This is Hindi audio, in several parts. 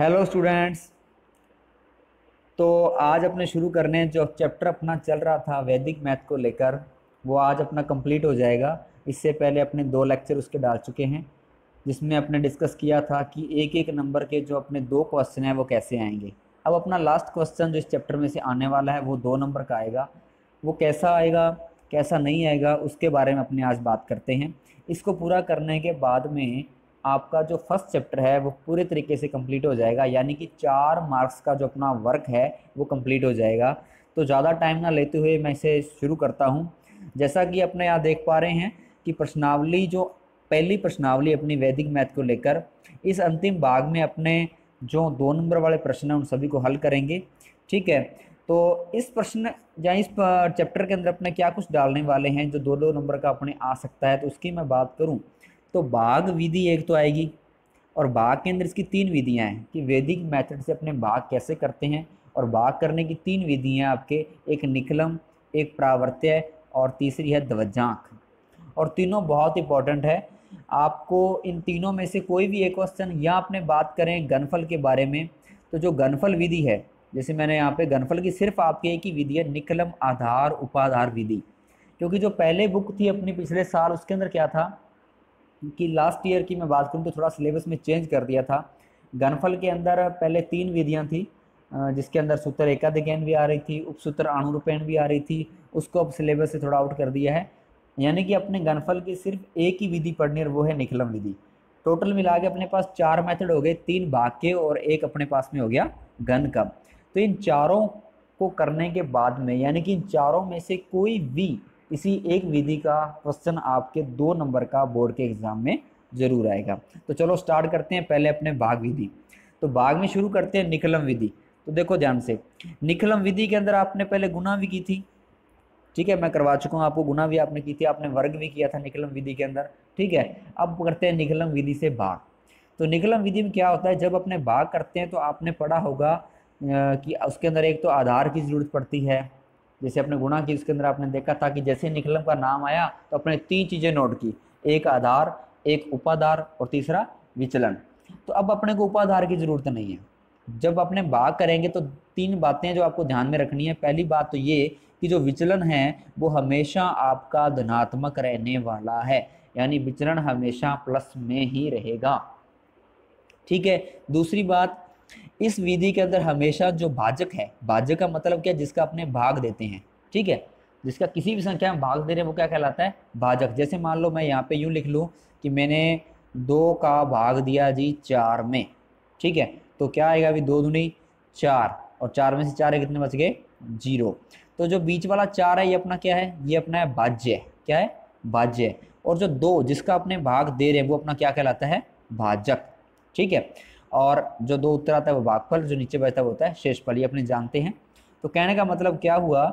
Hello students. तो आज अपने शुरू करने जो चैप्टर अपना चल रहा था वैदिक मैथ को लेकर, वो आज अपना कंप्लीट हो जाएगा। इससे पहले अपने 2 लेक्चर उसके डाल चुके हैं, जिसमें अपने डिस्कस किया था कि एक एक नंबर के जो अपने 2 क्वेश्चन हैं वो कैसे आएंगे। अब अपना लास्ट क्वेश्चन जो इस चैप्टर में से आने वाला है वो 2 नंबर का आएगा। वो कैसा आएगा कैसा नहीं आएगा उसके बारे में अपने आज बात करते हैं। इसको पूरा करने के बाद में आपका जो फर्स्ट चैप्टर है वो पूरे तरीके से कंप्लीट हो जाएगा, यानी कि 4 मार्क्स का जो अपना वर्क है वो कंप्लीट हो जाएगा। तो ज़्यादा टाइम ना लेते हुए मैं इसे शुरू करता हूँ। जैसा कि अपने यहाँ देख पा रहे हैं कि प्रश्नावली जो पहली प्रश्नावली अपनी वैदिक मैथ को लेकर, इस अंतिम भाग में अपने जो 2 नंबर वाले प्रश्न हैं उन सभी को हल करेंगे। ठीक है, तो इस प्रश्न या इस चैप्टर के अंदर अपने क्या कुछ डालने वाले हैं जो 2-2 नंबर का अपने आ सकता है, तो उसकी मैं बात करूं तो भाग विधि एक तो आएगी, और भाग के अंदर इसकी 3 विधियां हैं कि वैदिक मेथड से अपने भाग कैसे करते हैं। और भाग करने की 3 विधियां आपके, एक निकलम, एक प्रावर्त्य और तीसरी है ध्वजांक। और तीनों बहुत इंपॉर्टेंट है। आपको इन तीनों में से कोई भी एक क्वेश्चन, या आपने बात करें घनफल के बारे में, तो जो घनफल विधि है, जैसे मैंने यहाँ पे घनफल की सिर्फ आपके एक ही विधि है, निकलम आधार उपाधार विधि। क्योंकि जो पहले बुक थी अपनी पिछले साल, उसके अंदर क्या था कि लास्ट ईयर की मैं बात करूं तो थोड़ा सिलेबस में चेंज कर दिया था। घनफल के अंदर पहले 3 विधियां थी, जिसके अंदर सूत्र एकाधिकैन भी आ रही थी, उपसूत्र अणुरूपेण भी आ रही थी। उसको अब सिलेबस से थोड़ा आउट कर दिया है, यानी कि अपने घनफल की सिर्फ एक ही विधि पढ़नी है और वो है निकलम विधि। टोटल मिला के अपने पास 4 मेथड हो गए, 3 भाग के और एक अपने पास में हो गया घन का। तो इन चारों को करने के बाद में, यानी कि इन चारों में से कोई भी इसी एक विधि का क्वेश्चन आपके 2 नंबर का बोर्ड के एग्जाम में जरूर आएगा। तो चलो स्टार्ट करते हैं पहले अपने भाग विधि। तो भाग में शुरू करते हैं निकलम विधि। तो देखो ध्यान से, निकलम विधि के अंदर आपने पहले गुणा भी की थी। ठीक है, मैं करवा चुका हूँ आपको, गुणा भी आपने की थी, आपने वर्ग भी किया था निकलम विधि के अंदर। ठीक है, अब करते हैं निकलम विधि से भाग। तो निकलम विधि में क्या होता है, जब अपने भाग करते हैं तो आपने पढ़ा होगा कि उसके अंदर एक तो आधार की जरूरत पड़ती है। जैसे अपने गुणा की, उसके अंदर आपने देखा था कि जैसे निकलम का नाम आया तो अपने 3 चीजें नोट की, एक आधार, एक उपाधार और तीसरा विचलन। तो अब अपने को उपाधार की जरूरत नहीं है। जब अपने भाग करेंगे तो 3 बातें जो आपको ध्यान में रखनी है। पहली बात तो ये कि जो विचलन है वो हमेशा आपका धनात्मक रहने वाला है, यानी विचलन हमेशा प्लस में ही रहेगा। ठीक है, दूसरी बात, इस विधि के अंदर हमेशा जो भाजक है, भाजक का मतलब क्या, जिसका अपने भाग देते हैं। ठीक है, जिसका किसी भी संख्या में भाग दे रहे हैं वो क्या कहलाता है, भाजक। जैसे मान लो मैं यहाँ पे यूं लिख लूँ कि मैंने 2 का भाग दिया जी 4 में। ठीक है, तो क्या आएगा अभी, 2 दूनी 4, और 4 में से 4 कितने बच गए, 0। तो जो बीच वाला 4 है ये अपना क्या है, ये अपना है भाज्य। क्या है, भाज्य। और जो 2 जिसका अपने भाग दे रहे हैं वो अपना क्या कहलाता है, भाजक। ठीक है, और जो 2 उत्तर आता है वो भागफल, जो नीचे बचता है वो होता है शेषफल, ये अपने जानते हैं। तो कहने का मतलब क्या हुआ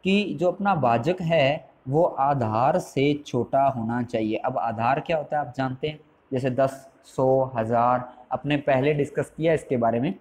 कि जो अपना भाजक है वो आधार से छोटा होना चाहिए। अब आधार क्या होता है आप जानते हैं, जैसे 10, 100, 1000, अपने पहले डिस्कस किया इसके बारे में।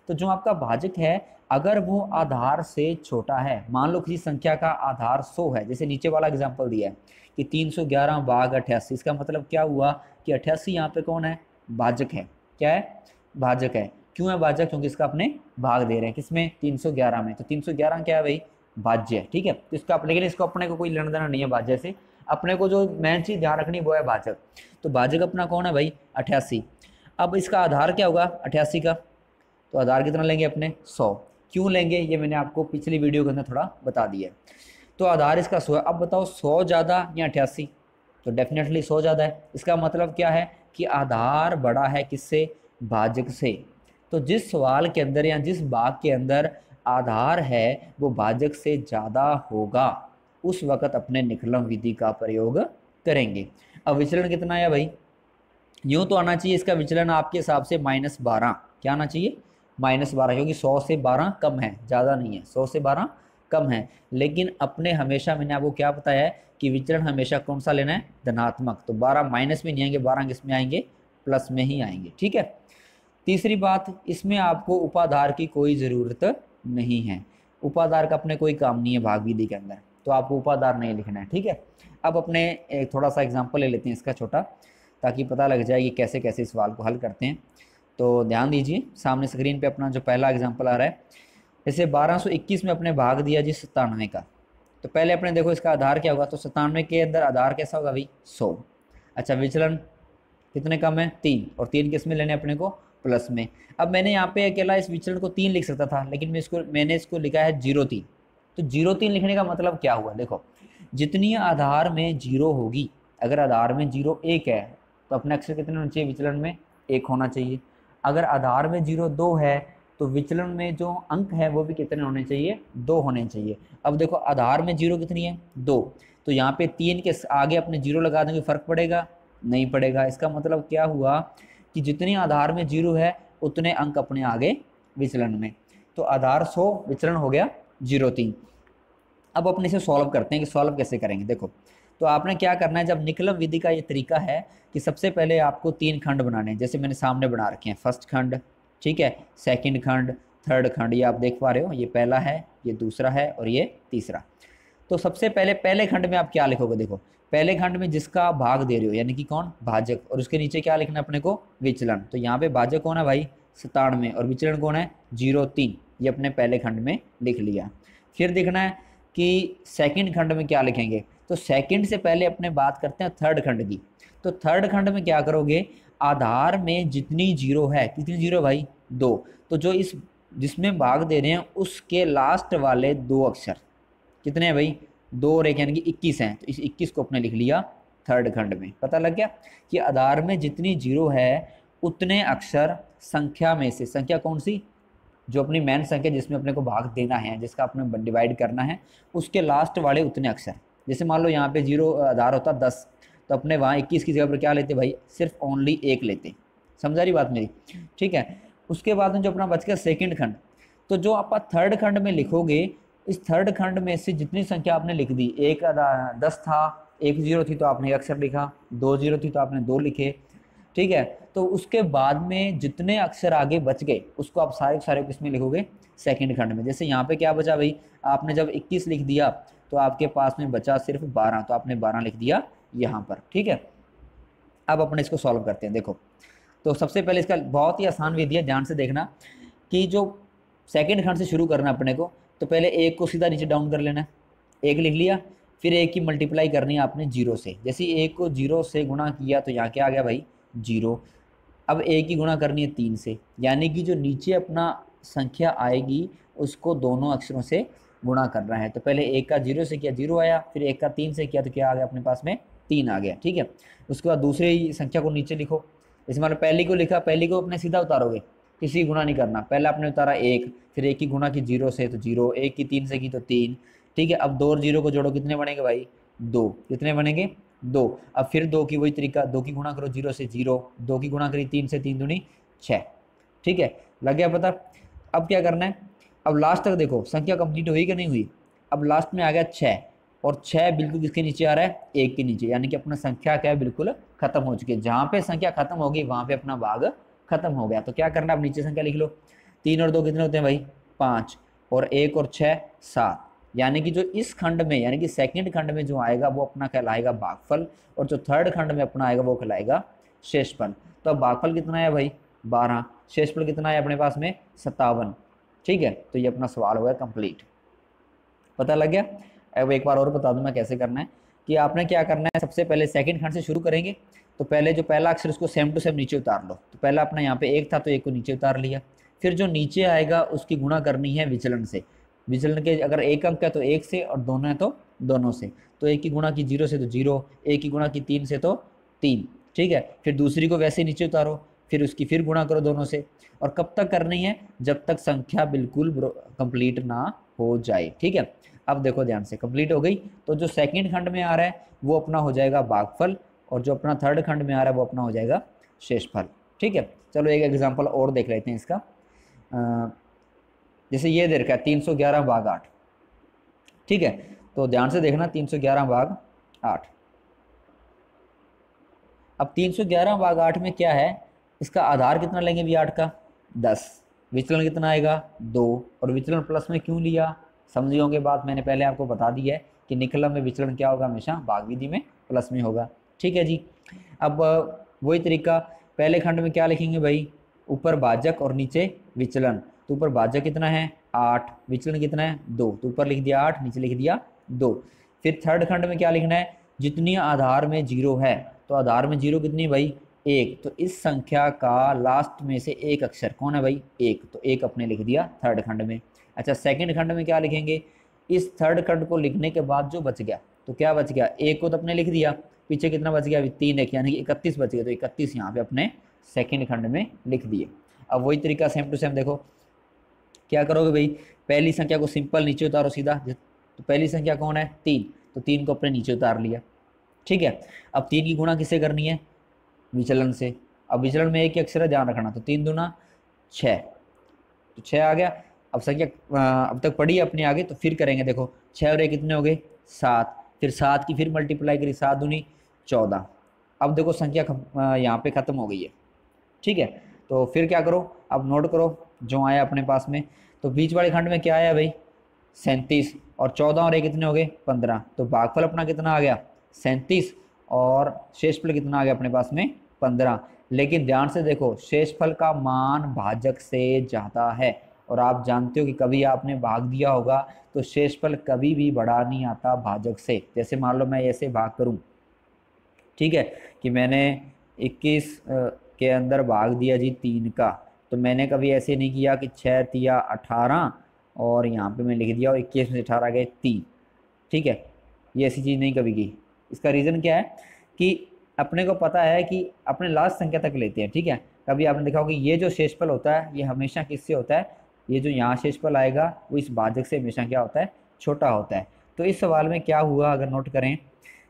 तो जो आपका भाजक है अगर वो आधार से छोटा है, मान लो किसी संख्या का आधार 100 है, जैसे नीचे वाला एग्जाम्पल दिया है कि 311 भाग 88, इसका मतलब क्या हुआ कि 88 यहाँ पे कौन है, भाजक है। क्या है, भाजक है। क्यों है भाजक, क्योंकि इसका अपने भाग दे रहे हैं किसमें, 311 में। तो 311 क्या है भाई, भाज्य है। ठीक है, तो इसका लेकिन इसको अपने को कोई लेना देना नहीं है भाज्य से। अपने को जो मेन चीज ध्यान रखनी वो है भाजक। तो भाजक अपना कौन है भाई, 88। अब इसका आधार क्या होगा 88 का, तो आधार कितना लेंगे अपने, 100। क्यों लेंगे ये मैंने आपको पिछली वीडियो के अंदर थोड़ा बता दिया है। तो आधार इसका 100 है। अब बताओ 100 ज़्यादा या 88, तो डेफिनेटली 100 ज़्यादा है। इसका मतलब क्या है कि आधार बड़ा है किससे, भाजक से। तो जिस सवाल के अंदर या जिस भाग के अंदर आधार है वो भाजक से ज़्यादा होगा, उस वक़्त अपने निकलम विधि का प्रयोग करेंगे। अब विचलन कितना है भाई, यूँ तो आना चाहिए इसका विचलन आपके हिसाब से -12। क्या आना चाहिए, -12, क्योंकि 100 से 12 कम है, ज़्यादा नहीं है, 100 से 12 कम है। लेकिन अपने हमेशा, मैंने आपको क्या बताया है कि विचलन हमेशा कौन सा लेना है, धनात्मक। तो 12 माइनस में नहीं आएंगे, 12 किस में आएंगे, प्लस में ही आएंगे। ठीक है, तीसरी बात, इसमें आपको उपाधार की कोई ज़रूरत नहीं है। उपाधार का अपने कोई काम नहीं है भाग विधि के अंदर, तो आपको उपाधार नहीं लिखना है। ठीक है, अब अपने एक थोड़ा सा एग्जाम्पल ले लेते हैं इसका छोटा, ताकि पता लग जाए कि कैसे कैसे इस सवाल को हल करते हैं। तो ध्यान दीजिए, सामने स्क्रीन पे अपना जो पहला एग्जांपल आ रहा है, जैसे 1221 में अपने भाग दिया जी 97 का। तो पहले अपने देखो इसका आधार क्या होगा, तो 97 के अंदर आधार कैसा होगा भाई 100। अच्छा विचलन कितने कम है 3, और 3 किस में लेने अपने को प्लस में। अब मैंने यहाँ पे अकेला इस विचलन को 3 लिख सकता था, लेकिन मैंने इसको लिखा है 0,3। तो 0,3 लिखने का मतलब क्या हुआ, देखो जितनी आधार में 0 होगी, अगर आधार में 0 1 है तो अपने अक्षर कितने होने चाहिए विचलन में 1 होना चाहिए। अगर आधार में 0 2 है तो विचलन में जो अंक है वो भी कितने होने चाहिए 2 होने चाहिए। अब देखो आधार में 0 कितनी है 2, तो यहाँ पे 3 के आगे अपने 0 लगा देंगे, फर्क पड़ेगा नहीं पड़ेगा। इसका मतलब क्या हुआ कि जितनी आधार में 0 है उतने अंक अपने आगे विचलन में। तो आधार 100, विचलन हो गया 0,3। अब अपने इसे सॉल्व करते हैं कि सॉल्व कैसे करेंगे। देखो तो आपने क्या करना है, जब निकलम विधि का ये तरीका है कि सबसे पहले आपको 3 खंड बनाने हैं, जैसे मैंने सामने बना रखे हैं, फर्स्ट खंड, ठीक है, सेकंड खंड, थर्ड खंड, ये आप देख पा रहे हो, ये पहला है, ये दूसरा है और ये तीसरा। तो सबसे पहले पहले खंड में आप क्या लिखोगे, देखो पहले खंड में जिसका आप भाग दे रहे हो यानी कि कौन भाजक, और उसके नीचे क्या लिखना है अपने को विचलन। तो यहाँ पे भाजक कौन है भाई 97 और विचलन कौन है 0,3, ये अपने पहले खंड में लिख लिया। फिर देखना है कि सेकंड खंड में क्या लिखेंगे, तो सेकंड से पहले अपने बात करते हैं थर्ड खंड की। तो थर्ड खंड में क्या करोगे, आधार में जितनी 0 है, कितनी 0 भाई 2, तो जो इस जिसमें भाग दे रहे हैं उसके लास्ट वाले 2 अक्षर कितने हैं भाई 2 और 1 यानी कि 21 हैं। तो इस 21 को अपने लिख लिया थर्ड खंड में। पता लग गया कि आधार में जितनी 0 है उतने अक्षर संख्या में से, संख्या कौन सी जो अपनी मेन संख्या जिसमें अपने को भाग देना है, जिसका अपने डिवाइड करना है, उसके लास्ट वाले उतने अक्षर। जैसे मान लो यहाँ पे 0 आधार होता 10, तो अपने वहाँ 21 की जगह पर क्या लेते भाई सिर्फ ओनली 1 लेते। समझा रही बात मेरी, ठीक है। उसके बाद में जो अपना बच गया सेकंड खंड, तो जो आप थर्ड खंड में लिखोगे, इस थर्ड खंड में से जितनी संख्या आपने लिख दी, 10 था, 1 0 थी तो आपने 1 अक्षर लिखा, 2 0 थी तो आपने 2 लिखे, ठीक है। तो उसके बाद में जितने अक्षर आगे बच गए उसको आप सारे सारे किसमें लिखोगे सेकंड खंड में। जैसे यहाँ पे क्या बचा भाई, आपने जब 21 लिख दिया तो आपके पास में बचा सिर्फ 12, तो आपने 12 लिख दिया यहाँ पर, ठीक है। अब अपने इसको सॉल्व करते हैं। देखो तो सबसे पहले इसका बहुत ही आसान विधि है, ध्यान से देखना कि जो सेकंड खंड से शुरू करना अपने को, तो पहले 1 को सीधा नीचे डाउन कर लेना है, 1 लिख लिया, फिर 1 की मल्टीप्लाई करनी है आपने 0 से। जैसे 1 को 0 से गुणा किया तो यहाँ क्या आ गया भाई 0। अब 1 की गुणा करनी है 3 से, यानी कि जो नीचे अपना संख्या आएगी उसको दोनों अक्षरों से गुणा करना है। तो पहले 1 का 0 से किया 0 आया, फिर 1 का 3 से किया तो क्या आ गया अपने पास में 3 आ गया, ठीक है। उसके बाद दूसरी संख्या को नीचे लिखो, जैसे मतलब पहली को लिखा, पहली को अपने सीधा उतारोगे, किसी गुणा नहीं करना, पहले आपने उतारा 1, फिर 1 की गुणा की 0 से तो 0, 1 की 3 से की तो 3, ठीक है। अब 2 और 0 को जोड़ो, कितने बनेंगे भाई 2, कितने बनेंगे 2। अब फिर 2 की वही तरीका, 2 की गुणा करो 0 से 0, 2 की गुणा करी 3 से, 3 दूनी 6, ठीक है, लग गया पता। अब क्या करना है, अब लास्ट तक देखो संख्या कंप्लीट हुई कि नहीं हुई। अब लास्ट में आ गया 6, और 6 बिल्कुल किसके नीचे आ रहा है 1 के नीचे, यानी कि अपना संख्या क्या है बिल्कुल खत्म हो चुकी है। जहाँ पे संख्या खत्म होगी वहाँ पे अपना भाग खत्म हो गया। तो क्या करना है, अब नीचे संख्या लिख लो, 3 और 2 कितने होते हैं भाई 5, और 1 और 6 7, यानी कि जो इस खंड में यानी कि सेकंड खंड में जो आएगा वो अपना कहलाएगा भागफल, और जो थर्ड खंड में अपना आएगा वो कहलाएगा शेषफल। तो अब भागफल कितना है भाई 12, शेषफल कितना है अपने पास में 57, ठीक है। तो ये अपना सवाल हो गया कंप्लीट। पता लग गया। अब एक बार और बता दूं मैं कैसे करना है, कि आपने क्या करना है, सबसे पहले सेकंड खंड से शुरू करेंगे, तो पहले जो पहला अक्षर उसको सेम टू सेम नीचे उतार लो। तो पहला अपना यहाँ पे 1 था तो 1 को नीचे उतार लिया, फिर जो नीचे आएगा उसकी गुणा करनी है विचलन से। विचलन के अगर 1 अंक है तो 1 से, और दोनों है तो दोनों से। तो 1 की गुणा की 0 से तो 0, 1 की गुणा की 3 से तो 3, ठीक है। फिर दूसरी को वैसे नीचे उतारो, फिर उसकी फिर गुणा करो दोनों से, और कब तक करनी है, जब तक संख्या बिल्कुल कंप्लीट ना हो जाए, ठीक है। अब देखो ध्यान से, कंप्लीट हो गई, तो जो सेकंड खंड में आ रहा है वो अपना हो जाएगा भागफल, और जो अपना थर्ड खंड में आ रहा है वो अपना हो जाएगा शेषफल, ठीक है। चलो एक एग्जांपल और देख लेते हैं इसका। जैसे ये दे रखा है 311 भाग 8, ठीक है। तो ध्यान से देखना 311 भाग 8। अब 311 भाग 8 में क्या है, इसका आधार कितना लेंगे भी 8 का 10, विचलन कितना आएगा 2, और विचलन प्लस में क्यों लिया, समझे होंगे बात, मैंने पहले आपको बता दी है कि निकलम में विचलन क्या होगा, हमेशा भाग विधि में प्लस में होगा, ठीक है जी। अब वही तरीका, पहले खंड में क्या लिखेंगे भाई ऊपर भाजक और नीचे विचलन। तो ऊपर भाजक कितना है 8, विचलन कितना है 2, तो ऊपर लिख दिया 8, नीचे लिख दिया 2। फिर थर्ड खंड में क्या लिखना है, जितनी आधार में जीरो है, तो आधार में जीरो कितनी भाई 1, तो इस संख्या का लास्ट में से एक अक्षर कौन है भाई 1, तो 1 अपने लिख दिया थर्ड खंड में। अच्छा सेकंड खंड में क्या लिखेंगे, इस थर्ड खंड को लिखने के बाद जो बच गया, तो क्या बच गया 1 को तो अपने लिख दिया, पीछे कितना बच गया अभी 3 1 यानी कि 31 बच गया, तो 31 यहाँ पे अपने सेकंड खंड में लिख दिए। अब वही तरीका सेम टू सेम देखो क्या करोगे भाई, पहली संख्या को सिंपल नीचे उतारो सीधा, तो पहली संख्या कौन है 3, तो 3 को अपने नीचे उतार लिया, ठीक है। अब 3 की गुणा किससे करनी है, विचलन से। अब विचलन में एक ही अक्षर है ध्यान रखना, तो 3 दूना 6, तो 6 आ गया। अब संख्या अब तक पढ़ी अपने आगे, तो फिर करेंगे देखो 6 और 1 कितने हो गए 7, फिर 7 की फिर मल्टीप्लाई करी 7 दूनी 14। अब देखो संख्या यहाँ पे खत्म हो गई है, ठीक है। तो फिर क्या करो, अब नोट करो जो आया अपने पास में, तो बीच वाले खंड में क्या आया भाई 37, और 14 और 1 कितने हो गए 15, तो भागफल अपना कितना आ गया 37, और शेषफल कितना आ गया अपने पास में 15। लेकिन ध्यान से देखो शेषफल का मान भाजक से ज़्यादा है, और आप जानते हो कि कभी आपने भाग दिया होगा तो शेषफल कभी भी बड़ा नहीं आता भाजक से। जैसे मान लो मैं ऐसे भाग करूं, ठीक है, कि मैंने 21 के अंदर भाग दिया जी 3 का, तो मैंने कभी ऐसे नहीं किया कि 6 तिया 18 और यहाँ पे मैं लिख दिया और 21 में से 18 गए 3, ठीक है, ये ऐसी चीज़ नहीं कभी की। इसका रीज़न क्या है कि अपने को पता है कि अपने लास्ट संख्या तक लेते हैं, ठीक है। कभी आपने देखा होगा कि ये जो शेषफल होता है ये हमेशा किससे होता है, ये जो यहाँ शेषफल आएगा वो इस भाजक से हमेशा क्या होता है छोटा होता है। तो इस सवाल में क्या हुआ अगर नोट करें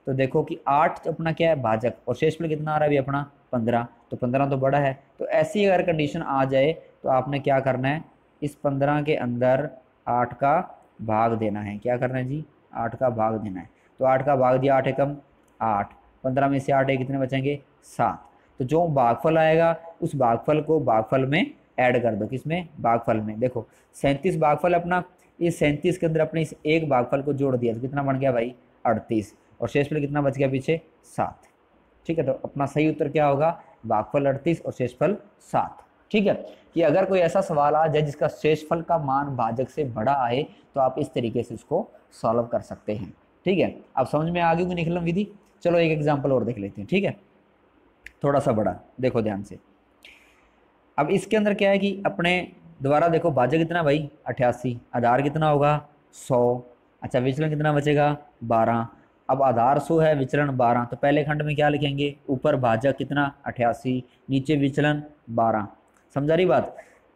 तो देखो कि 8 अपना क्या है भाजक, और शेषफल कितना आ रहा है अभी अपना 15, तो 15 तो बड़ा है। तो ऐसी अगर कंडीशन आ जाए तो आपने क्या करना है, इस 15 के अंदर 8 का भाग देना है। क्या करना है जी 8 का भाग देना है। तो 8 का भाग दिया 8 एकम 8, 15 में से 8 एक कितने बचेंगे 7। तो जो भागफल आएगा उस भागफल को भागफल में ऐड कर दो, किसमें भागफल में। देखो 37 भागफल अपना, इस 37 के अंदर अपने इस एक भागफल को जोड़ दिया तो कितना बन गया भाई 38, और शेषफल कितना बच गया पीछे 7, ठीक है। तो अपना सही उत्तर क्या होगा, भागफल 38 और शेषफल 7, ठीक है। कि अगर कोई ऐसा सवाल आ जाए जिसका शेषफल का मान भाजक से बड़ा आए तो आप इस तरीके से उसको सॉल्व कर सकते हैं, ठीक है। अब समझ में आ गई निकलन विधि। चलो एक एग्जाम्पल और देख लेते हैं, ठीक है, थोड़ा सा बड़ा, देखो ध्यान से। अब इसके अंदर क्या है कि अपने दोबारा देखो भाजक कितना भाई 88, आधार कितना होगा 100, अच्छा विचलन कितना बचेगा 12। अब आधार 100 है विचलन 12, तो पहले खंड में क्या लिखेंगे, ऊपर भाजक कितना 88, नीचे विचलन 12, समझा रही बात।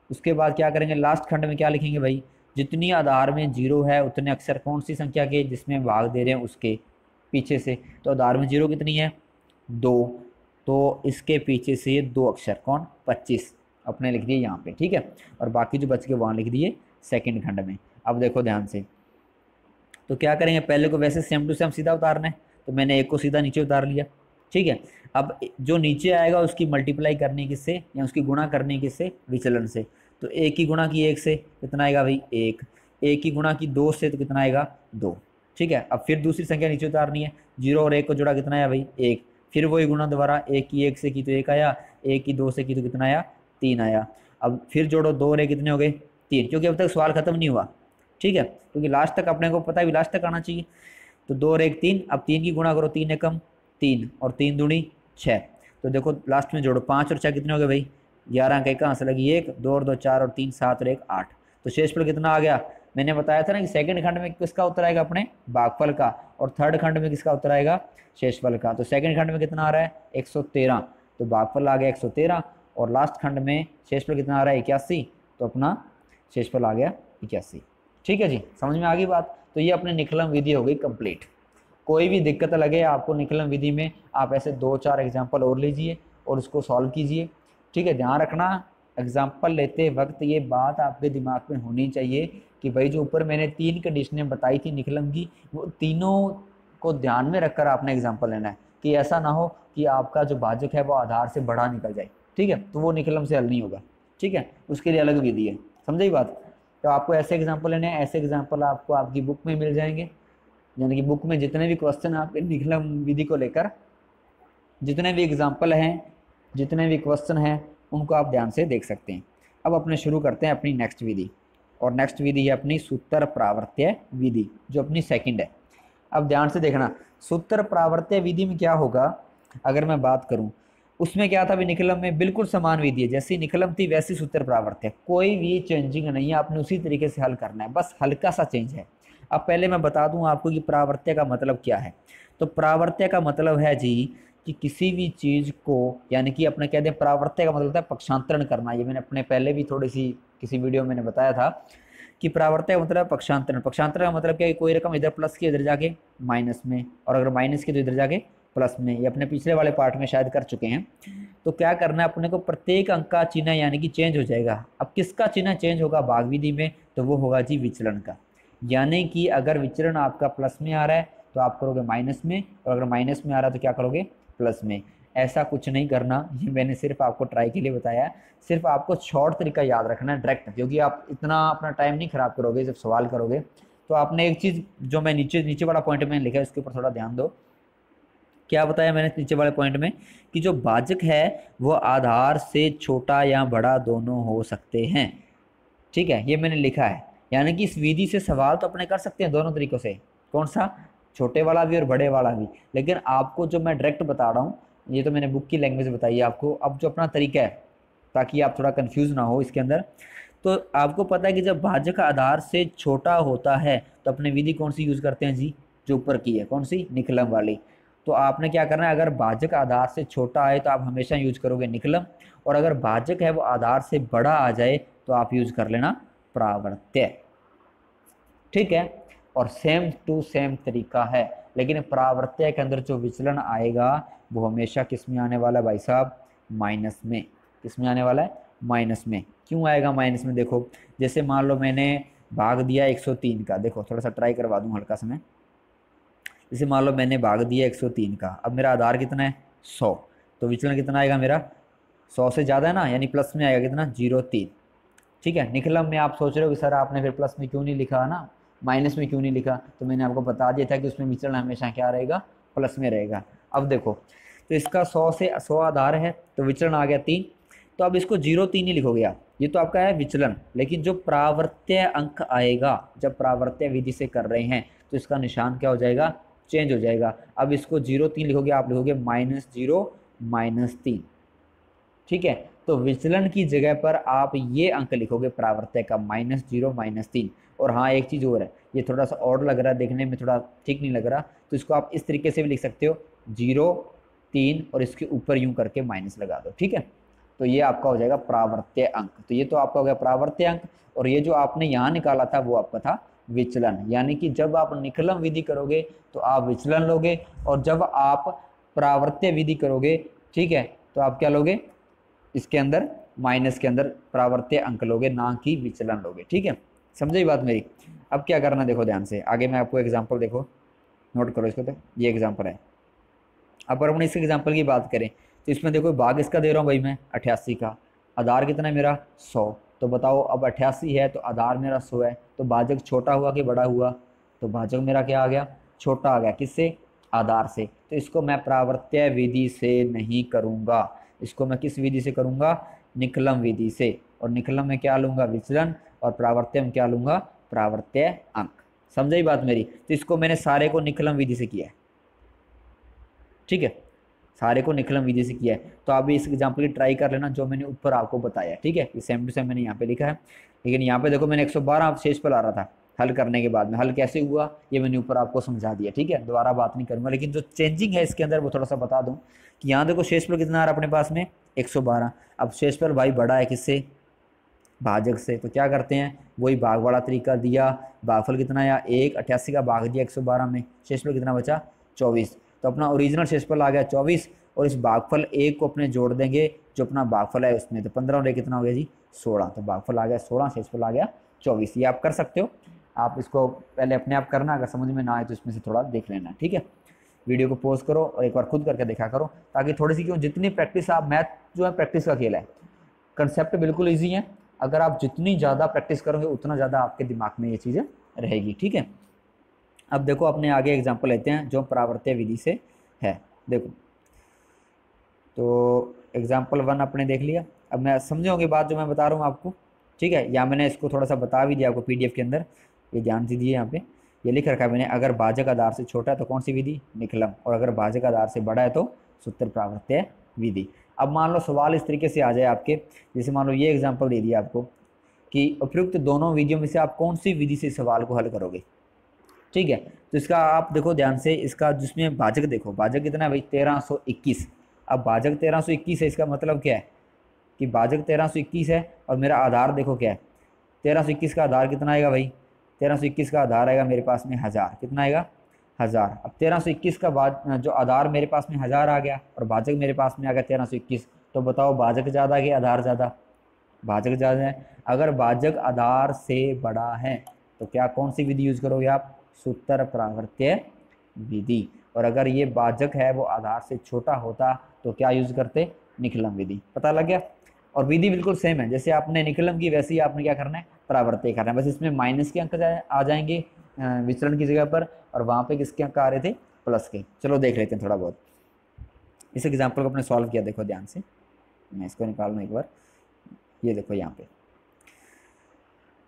उसके बाद क्या करेंगे लास्ट खंड में क्या लिखेंगे भाई, जितनी आधार में जीरो है उतने अक्षर कौन सी संख्या के जिसमें भाग दे रहे हैं उसके पीछे से। तो आधार में जीरो कितनी है 2, तो इसके पीछे से ये 2 अक्षर कौन 25 अपने लिख दिए यहाँ पे, ठीक है। और बाकी जो बच के वहाँ लिख दिए सेकंड खंड में। अब देखो ध्यान से, तो क्या करेंगे, पहले को वैसे सेम टू सेम सीधा उतारना है, तो मैंने एक को सीधा नीचे उतार लिया, ठीक है। अब जो नीचे आएगा उसकी मल्टीप्लाई करनी किससे, या उसकी गुणा करनी किससे, विचलन से। तो एक की गुणा की 1 से कितना आएगा भाई 1, एक की गुणा की 2 से तो कितना आएगा 2, ठीक है। अब फिर दूसरी संख्या नीचे उतारनी है, 0 और 1 को जोड़ा कितना आया भाई 1, फिर वही गुणा दोबारा, एक की 1 से की तो 1 आया, एक की 2 से की तो कितना आया 3 आया। अब फिर जोड़ो 2 और 1 कितने हो गए 3, क्योंकि अब तक सवाल खत्म नहीं हुआ, ठीक है, क्योंकि लास्ट तक अपने को पता है भी लास्ट तक आना चाहिए। तो 2 और 1 3, अब 3 की गुणा करो, 3 एकम 3 और 3 दूनी 6, तो देखो लास्ट में जोड़ो 5 और 6 कितने हो गए भाई 11 अंक, कहाँ से लगी 1, 2 और 2 4 और 3 7 और 1 8। तो शेषफल कितना आ गया, मैंने बताया था ना कि सेकंड खंड में किसका उत्तर आएगा अपने भागफल का, और थर्ड खंड में किसका उत्तर आएगा शेषफल का। तो सेकंड खंड में कितना आ रहा है 113, तो भागफल आ गया 113, और लास्ट खंड में शेषफल कितना आ रहा है 81, तो अपना शेषफल आ गया 81, ठीक है जी, समझ में आ गई बात। तो ये अपनी निकलन विधि हो गई कंप्लीट। कोई भी दिक्कत लगे आपको निकलन विधि में, आप ऐसे 2-4 एग्जाम्पल और लीजिए और उसको सॉल्व कीजिए, ठीक है। ध्यान रखना एग्जाम्पल लेते वक्त ये बात आपके दिमाग में होनी चाहिए कि भाई जो ऊपर मैंने 3 कंडीशनें बताई थी निकलन की, वो तीनों को ध्यान में रखकर आपने एग्जाम्पल लेना है, कि ऐसा ना हो कि आपका जो भाजक है वो आधार से बड़ा निकल जाए, ठीक है, तो वो निकलन से हल नहीं होगा, ठीक है, उसके लिए अलग विधि है, समझे बात। तो आपको ऐसे एग्जाम्पल लेने हैं, ऐसे एग्जाम्पल आपको आपकी बुक में मिल जाएंगे, यानी कि बुक में जितने भी क्वेश्चन आपके निकलन विधि को लेकर, जितने भी एग्जाम्पल हैं, जितने भी क्वेश्चन हैं, उनको आप ध्यान से देख सकते हैं। अब अपने शुरू करते हैं अपनी नेक्स्ट विधि, और नेक्स्ट विधि है अपनी सूत्र प्रावर्त्य विधि, जो अपनी सेकंड है। अब ध्यान से देखना, सूत्र प्रावर्त्य विधि में क्या होगा, अगर मैं बात करूं उसमें क्या था, भी निकलम में बिल्कुल समान विधि है, जैसी निकलम थी वैसी सूत्र प्रावर्त्य, कोई भी चेंजिंग नहीं है, आपने उसी तरीके से हल करना है, बस हल्का सा चेंज है। अब पहले मैं बता दूं आपको कि प्रावर्त्य का मतलब क्या है। तो प्रावर्त्य का मतलब है जी कि किसी भी चीज को, यानी कि अपने कहते हैं प्रावर्त्य का मतलब होता है पक्षांतरण करना। ये मैंने अपने पहले भी थोड़ी सी किसी वीडियो में मैंने बताया था कि प्रावर्त्य का मतलब पक्षांतरण। पक्षांतरण का मतलब क्या है, कोई रकम इधर प्लस की इधर जाके माइनस में, और अगर माइनस की तो इधर जाके प्लस में। ये अपने पिछले वाले पार्ट में शायद कर चुके हैं। तो क्या करना है अपने को, प्रत्येक अंक का चिन्ह यानी कि चेंज हो जाएगा। अब किसका चिन्ह चेंज होगा भाग विधि में, तो वो होगा जी विचलन का। यानी कि अगर विचलन आपका प्लस में आ रहा है तो आप करोगे माइनस में, और अगर माइनस में आ रहा है तो क्या करोगे, प्लस में। ऐसा कुछ नहीं करना, ये मैंने सिर्फ आपको ट्राई के लिए बताया है। सिर्फ आपको शॉर्ट तरीका याद रखना है डायरेक्ट, क्योंकि आप इतना अपना टाइम नहीं खराब करोगे जब सवाल करोगे। तो आपने एक चीज़ जो मैं नीचे नीचे वाला पॉइंट में लिखा है उसके ऊपर थोड़ा ध्यान दो। क्या बताया मैंने नीचे वाले पॉइंट में, कि जो भाजक है वो आधार से छोटा या बड़ा दोनों हो सकते हैं। ठीक है, ये मैंने लिखा है। यानी कि इस विधि से सवाल तो अपने कर सकते हैं दोनों तरीकों से, कौन सा, छोटे वाला भी और बड़े वाला भी। लेकिन आपको जो मैं डायरेक्ट बता रहा हूँ, ये तो मैंने बुक की लैंग्वेज बताई है आपको। अब जो अपना तरीका है, ताकि आप थोड़ा कंफ्यूज ना हो इसके अंदर, तो आपको पता है कि जब भाजक आधार से छोटा होता है तो अपने विधि कौन सी यूज करते हैं जी, जो ऊपर की है, कौन सी, निकलम वाली। तो आपने क्या करना है, अगर भाजक आधार से छोटा है तो आप हमेशा यूज करोगे निकलम, और अगर भाजक है वो आधार से बड़ा आ जाए तो आप यूज कर लेना प्रावर्त्य। ठीक है, और सेम टू सेम तरीका है, लेकिन प्रावर्त्य के अंदर जो विचलन आएगा वो हमेशा किस में आने वाला है भाई साहब, माइनस में। किस में आने वाला है, माइनस में। क्यों आएगा माइनस में, देखो जैसे मान लो मैंने भाग दिया 103 का, देखो थोड़ा सा ट्राई करवा दूं हल्का सा मैं। जैसे मान लो मैंने भाग दिया 103 का, अब मेरा आधार कितना है 100, तो विचलन कितना आएगा मेरा, 100 से ज़्यादा है ना, यानी प्लस में आएगा कितना, 0.3। ठीक है, निकलम में आप सोच रहे हो कि सर आपने फिर प्लस में क्यों नहीं लिखा ना, माइनस में क्यों नहीं लिखा, तो मैंने आपको बता दिया था कि उसमें विचलन हमेशा क्या रहेगा, प्लस में रहेगा। अब देखो, तो इसका 100 से 100 आधार है तो विचलन आ गया 3, तो अब इसको 0.3 ही लिखोगे आप, ये तो आपका है विचलन। लेकिन जो प्रावर्त्य अंक आएगा, जब प्रावर्त्य विधि से कर रहे हैं तो इसका निशान क्या हो जाएगा, चेंज हो जाएगा। अब इसको 0.3 लिखोगे, आप लिखोगे -0 -3। ठीक है, तो विचलन की जगह पर आप ये अंक लिखोगे प्रावर्त्य का, -0 -3। और हाँ एक चीज़ और है, ये थोड़ा सा और लग रहा है देखने में, थोड़ा ठीक नहीं लग रहा, तो इसको आप इस तरीके से भी लिख सकते हो, 0 3 और इसके ऊपर यूं करके माइनस लगा दो। ठीक है, तो ये आपका हो जाएगा प्रावर्त्य अंक। तो ये तो आपका हो गया प्रावर्त्य अंक, और ये जो आपने यहाँ निकाला था वो आपका था विचलन। यानी कि जब आप निकलम विधि करोगे तो आप विचलन लोगे, और जब आप प्रावर्त्य विधि करोगे, ठीक है, तो आप क्या लोगे, इसके अंदर माइनस के अंदर प्रावर्त्य अंक लोगे, ना कि विचलन लोगे। ठीक है, समझे बात मेरी। अब क्या करना, देखो ध्यान से, आगे मैं आपको एग्जांपल, देखो नोट करो इसको, तो ये एग्जांपल है। अब अगर हम इस एग्जांपल की बात करें तो इसमें देखो भाग इसका दे रहा हूँ भाई मैं 88 का, आधार कितना है मेरा 100। तो बताओ अब 88 है तो आधार मेरा 100 है, तो भाजक छोटा हुआ कि बड़ा हुआ, तो भाजक मेरा क्या आ गया, छोटा आ गया। किससे, आधार से। तो इसको मैं प्रावर्त्य विधि से नहीं करूँगा, इसको मैं किस विधि से करूँगा, निकलम विधि से। और निकलम में क्या लूँगा, विचलन, और प्रावर्त्य में क्या लूँगा, प्रावर्त्य अंक। समझाई बात मेरी। तो इसको मैंने सारे को निकलम विधि से किया है। ठीक है, सारे को निकलम विधि से किया है। तो आप भी इस एग्जाम्पल की ट्राई कर लेना जो मैंने ऊपर आपको बताया। ठीक है, ये सेम टू सेम मैंने यहाँ पे लिखा है, लेकिन यहाँ पे देखो मैंने 112 शेष पर आ रहा था हल करने के बाद में, हल कैसे हुआ ये मैंने ऊपर आपको समझा दिया। ठीक है, दोबारा बात नहीं करूंगा, लेकिन जो चेंजिंग है इसके अंदर वो थोड़ा सा बता दूं कि यहाँ देखो शेष पर कितना आ रहा है अपने पास में 112। अब शेष पर भाई बड़ा है किससे, भाजक से, तो क्या करते हैं, वही भाग वाला तरीका दिया, भागफल कितना आया 1, 88 का भाग दिया 112 में, शेषफल कितना बचा 24। तो अपना ओरिजिनल शेषफल आ गया 24, और इस भागफल 1 को अपने जोड़ देंगे जो अपना भागफल है उसमें, तो 15 और 1 कितना हो गया जी 16। तो भागफल आ गया 16, शेषफल आ गया 24। ये आप कर सकते हो, आप इसको पहले अपने आप करना, अगर समझ में ना आए तो इसमें से थोड़ा देख लेना। ठीक है, वीडियो को पॉज करो और एक बार खुद करके देखा करो, ताकि थोड़ी सी, क्यों जितनी प्रैक्टिस आप, मैथ जो है प्रैक्टिस का खेल है, कंसेप्ट बिल्कुल ईजी है, अगर आप जितनी ज़्यादा प्रैक्टिस करोगे उतना ज़्यादा आपके दिमाग में ये चीज़ें रहेगी। ठीक है, अब देखो अपने आगे एग्जांपल लेते हैं जो प्रावर्त्य विधि से है। देखो, तो एग्जांपल 1 अपने देख लिया, अब मैं समझे होंगे बात जो मैं बता रहा हूँ आपको, ठीक है। या मैंने इसको थोड़ा सा बता भी दिया आपको पीडीएफ के अंदर, ये ध्यान दीजिए यहाँ पे ये लिख रखा है मैंने, अगर भाजक आधार से छोटा है तो कौन सी विधि, निकलम, और अगर भाजक आधार से बड़ा है तो सूत्र प्रावर्त्य विधि। अब मान लो सवाल इस तरीके से आ जाए आपके, जैसे मान लो ये एग्जाम्पल दे दिया आपको कि उपयुक्त दोनों विधियों में से आप कौन सी विधि से सवाल को हल करोगे, ठीक है। तो इसका आप देखो ध्यान से, इसका जिसमें भाजक देखो, भाजक कितना है भाई 1321। अब भाजक 1321 है, इसका मतलब क्या है कि भाजक 1321 है और मेरा आधार देखो क्या है 1321 का आधार कितना आएगा भाई, 1321 का आधार आएगा मेरे पास में 1000, कितना आएगा 1000। अब 1321 का जो आधार मेरे पास में 1000 आ गया और भाजक मेरे पास में आ गया 1321, तो बताओ भाजक ज़्यादा कि आधार ज़्यादा, भाजक ज़्यादा है। अगर भाजक आधार से बड़ा है तो क्या कौन सी विधि यूज़ करोगे आप, सूत्र प्रावर्त्य विधि। और अगर ये भाजक है वो आधार से छोटा होता तो क्या यूज़ करते, निकलम विधि। पता लग गया। और विधि बिल्कुल सेम है, जैसे आपने निकलम की वैसे ही आपने क्या करना है, प्रावर्त्य करना है। बस इसमें माइनस के अंक आ जाएंगे विचलन की जगह पर, और वहाँ पे किसके अंक आ रहे थे, प्लस के। चलो देख लेते हैं थोड़ा बहुत। इस एग्जाम्पल को अपने सॉल्व किया, देखो ध्यान से, मैं इसको निकाल लूँ एक बार। ये देखो यहाँ पे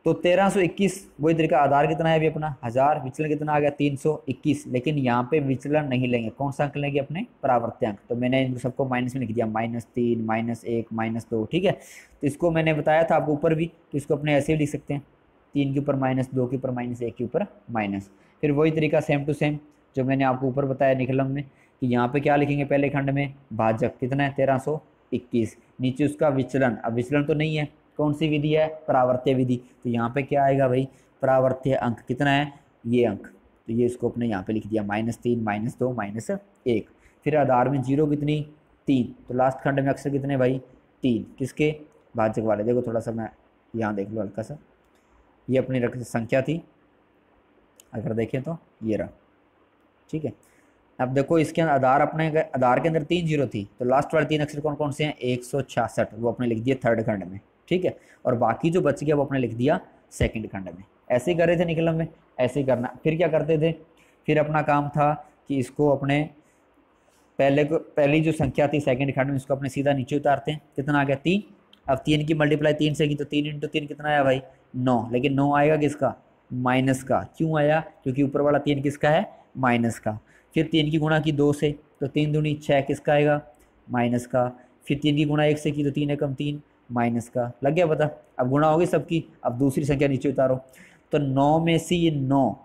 तो 1321 वही तरीका, आधार कितना है अभी अपना 1000, विचलन कितना आ गया 321, लेकिन यहाँ पे विचलन नहीं लेंगे, कौन सा अंक लेंगे अपने प्रावर्त्यांक। तो मैंने इन सबको माइनस में लिख दिया, -3 -1 -2, ठीक है। तो इसको मैंने बताया था आपको ऊपर भी, तो इसको अपने ऐसे भी लिख सकते हैं, 3 के ऊपर -2 के ऊपर -1 के ऊपर माइनस। फिर वही तरीका सेम टू सेम जो मैंने आपको ऊपर बताया निकलम में, कि यहाँ पे क्या लिखेंगे, पहले खंड में भाजक कितना है 1321, नीचे उसका विचलन। अब विचलन तो नहीं है, कौन सी विधि है, प्रावर्त्य विधि। तो यहाँ पे क्या आएगा भाई, प्रावर्त्य अंक कितना है, ये अंक। तो ये इसको अपने यहाँ पे लिख दिया, -3 -2 -1। फिर आधार में जीरो कितनी, 3, तो लास्ट खंड में अक्षर कितने भाई, 3, किसके, भाजक वाले। देखो थोड़ा सा मैं यहाँ देख लो हल्का सा, ये अपनी संख्या थी, अगर देखें तो ये रहा, ठीक है। अब देखो इसके अंदर आधार, अपने आधार के अंदर 3 जीरो थी, तो लास्ट वाले 3 अक्षर कौन कौन से हैं, 166, वो अपने लिख दिए थर्ड खंड में, ठीक है। और बाकी जो बच गया वो अपने लिख दिया सेकंड खंड में। ऐसे ही कर रहे थे निकलम में, ऐसे ही करना। फिर क्या करते थे, फिर अपना काम था कि इसको अपने पहली जो संख्या थी सेकंड खंड में, इसको अपने सीधा नीचे उतारते हैं, कितना आ गया 3। अब 3 की मल्टीप्लाई 3 से की, तो 3 × 3 कितना आया भाई 9, लेकिन 9 आएगा किसका, माइनस का। क्यों आया, क्योंकि ऊपर वाला 3 किसका है, माइनस का। फिर 3 की गुणा की 2 से, तो 3 दूनी 6 किसका आएगा, माइनस का। फिर 3 की गुणा 1 से की, तो 3 एकम 3 माइनस का। लग गया पता। अब गुणा होगी सबकी, अब दूसरी संख्या नीचे उतारो, तो 9 में से ये 9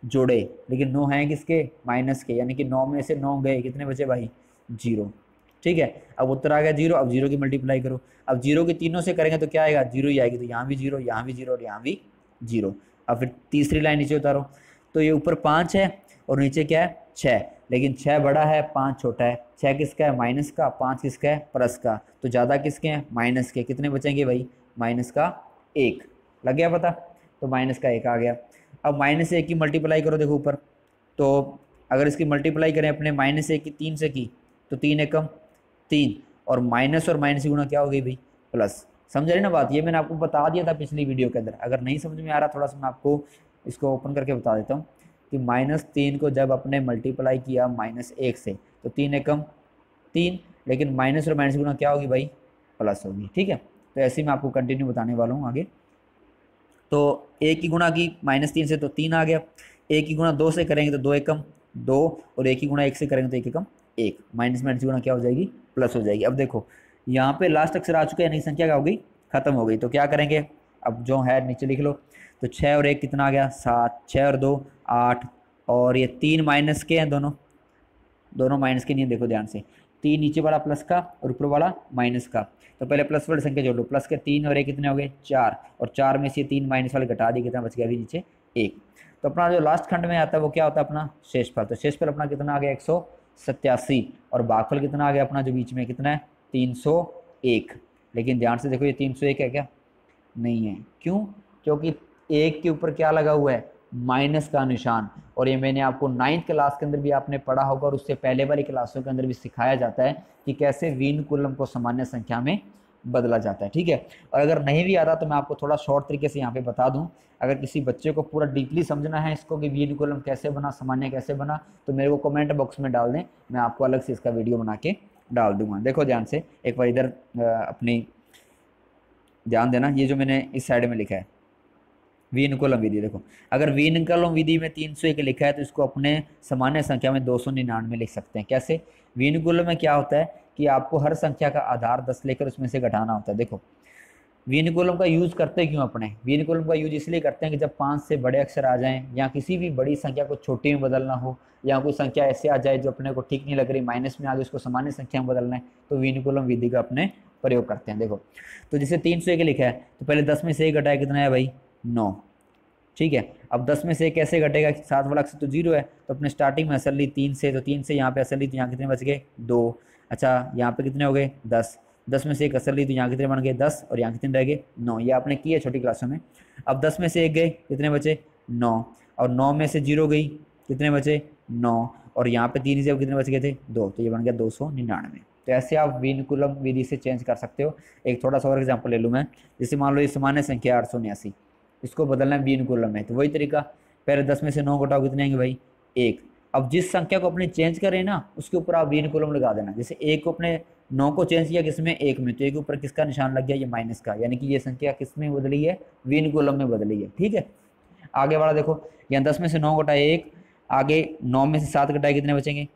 जोड़े, लेकिन 9 हैं किसके, माइनस के, यानी कि 9 में से 9 गए, कितने बचे भाई 0, ठीक है। अब उत्तर आ गया 0। अब 0 की मल्टीप्लाई करो, अब 0 की तीनों से करेंगे तो क्या आएगा, 0 ही आएगी। तो यहाँ भी 0, यहाँ भी 0 और यहाँ भी 0। अब फिर तीसरी लाइन नीचे उतारो, तो ये ऊपर 5 है और नीचे क्या है 6, लेकिन 6 बड़ा है 5 छोटा है। 6 किसका है, माइनस का, 5 किसका है, प्लस का। तो ज़्यादा किसके हैं, माइनस के। कितने बचेंगे भाई, माइनस का 1। लग गया पता, तो माइनस का 1 आ गया। अब -1 की मल्टीप्लाई करो, देखो ऊपर, तो अगर इसकी मल्टीप्लाई करें अपने -1 की 3 से की, तो 3 एकम 3, और माइनस और माइनस की गुणा क्या हो गई भाई, प्लस। समझ रहे ना बात, ये मैंने आपको बता दिया था पिछली वीडियो के अंदर। अगर नहीं समझ में आ रहा, थोड़ा सा मैं आपको इसको ओपन करके बता देता हूँ कि -3 को जब अपने मल्टीप्लाई किया -1 से, तो 3 एकम 3, लेकिन माइनस और माइनस की गुणा क्या होगी भाई, प्लस होगी, ठीक है। तो ऐसे मैं आपको कंटिन्यू बताने वाला हूँ आगे। तो 1 की गुणा की -3 से, तो 3 आ गया। 1 की गुणा 2 से करेंगे तो 2 एकम 2, और 1 की गुणा 1 से करेंगे तो 1 एकम 1, माइनस माइनस की गुणा क्या हो जाएगी, प्लस हो जाएगी। अब देखो यहाँ पे लास्ट अक्षर आ चुका है, यानी संख्या क्या हो गई, खत्म हो गई। तो क्या करेंगे, अब जो है नीचे लिख लो, तो 6 और 1 कितना आ गया 7, 6 और 2 8, और ये 3 माइनस के हैं, दोनों माइनस के नहीं है, देखो ध्यान से। 3 नीचे वाला प्लस का और ऊपर वाला माइनस का, तो पहले प्लस वाली संख्या जोड़ लो। प्लस के 3 और 1 कितने हो गए 4, और 4 में से 3 माइनस वाले घटा दिए, कितना बच गया अभी नीचे 1। तो अपना जो लास्ट खंड में आता है वो क्या होता है, अपना शेषफल। तो शेषफल अपना कितना आ गया 187, और भागफल कितना आ गया अपना, जो बीच में कितना है 301। लेकिन ध्यान से देखो, ये 301 है क्या, नहीं है। क्यों, क्योंकि 1 के ऊपर क्या लगा हुआ है, माइनस का निशान। और ये मैंने आपको 9th क्लास के अंदर भी आपने पढ़ा होगा, और उससे पहले वाली क्लासों के अंदर भी सिखाया जाता है कि कैसे वीन कुलम को सामान्य संख्या में बदला जाता है, ठीक है। और अगर नहीं भी आता तो मैं आपको थोड़ा शॉर्ट तरीके से यहाँ पे बता दूं। अगर किसी बच्चे को पूरा डीपली समझना है इसको कि वीन कुलम कैसे बना, सामान्य कैसे बना, तो मेरे को कमेंट बॉक्स में डाल दें, मैं आपको अलग से इसका वीडियो बना के डाल दूंगा। देखो ध्यान से एक बार इधर अपनी ध्यान देना, ये जो मैंने इस साइड में लिखा है विनुकुलम विधि, देखो अगर विनुकुलम विधि में 301 लिखा है तो इसको अपने सामान्य संख्या में 299 लिख सकते हैं। कैसे? विनुकुलम में क्या होता है कि आपको हर संख्या का आधार 10 लेकर उसमें से घटाना होता है। देखो विनुकुलम का यूज करते क्यों अपने, विनुकुलम का यूज इसलिए करते हैं कि जब 5 से बड़े अक्षर आ जाएं या किसी भी बड़ी संख्या को छोटी में बदलना हो, या कोई संख्या ऐसे आ जाए जो अपने को ठीक नहीं लग रही, माइनस में आ गई, उसको सामान्य संख्या में बदलना है, तो विनुकुलम विधि का अपने प्रयोग करते हैं। देखो तो जैसे 301 लिखा है तो पहले 10 में से 1 घटाया, कितना है भाई 9, ठीक है। अब 10 में से कैसे घटेगा, 7 वाला अक्षर तो 0 है, तो अपने स्टार्टिंग में असल ली 3 से, तो 3 से यहाँ पे असल ली तो यहाँ कितने बच गए 2। अच्छा यहाँ पे कितने हो गए 10, 10 में से 1 असल ली तो यहाँ कितने बन गए 10, और यहाँ कितने रह गए 9। ये आपने किया छोटी क्लासों में। अब 10 में से 1 गए, कितने बचे 9, और 9 में से 0 गई, कितने बचे 9, और यहाँ पे 3 से कितने बच गए थे 2, तो ये बन गया 299। तो ऐसे आप विनुकुलम विधि से चेंज कर सकते हो। एक थोड़ा सा और एग्जाम्पल ले लूँ मैं, जैसे मान लो ये सामान्य संख्या 889, इसको बदलना है विनुकुलम में, तो वही तरीका, पहले 10 में से 9 घटाओ, कितने आएंगे भाई 1। अब जिस संख्या को अपने चेंज करें ना उसके ऊपर आप विनुकुलम लगा देना। जैसे 1 को अपने 9 को चेंज किया किसमें 1 में, तो 1 के ऊपर किसका निशान लग गया, ये माइनस का, यानी कि ये संख्या किस में बदली है, विनुकुलम में बदली है। ठीक है, आगे वाला देखो, यहाँ 10 में से 9 घटाए 1, आगे 9 में से 7 घटाए, कितने बचेंगे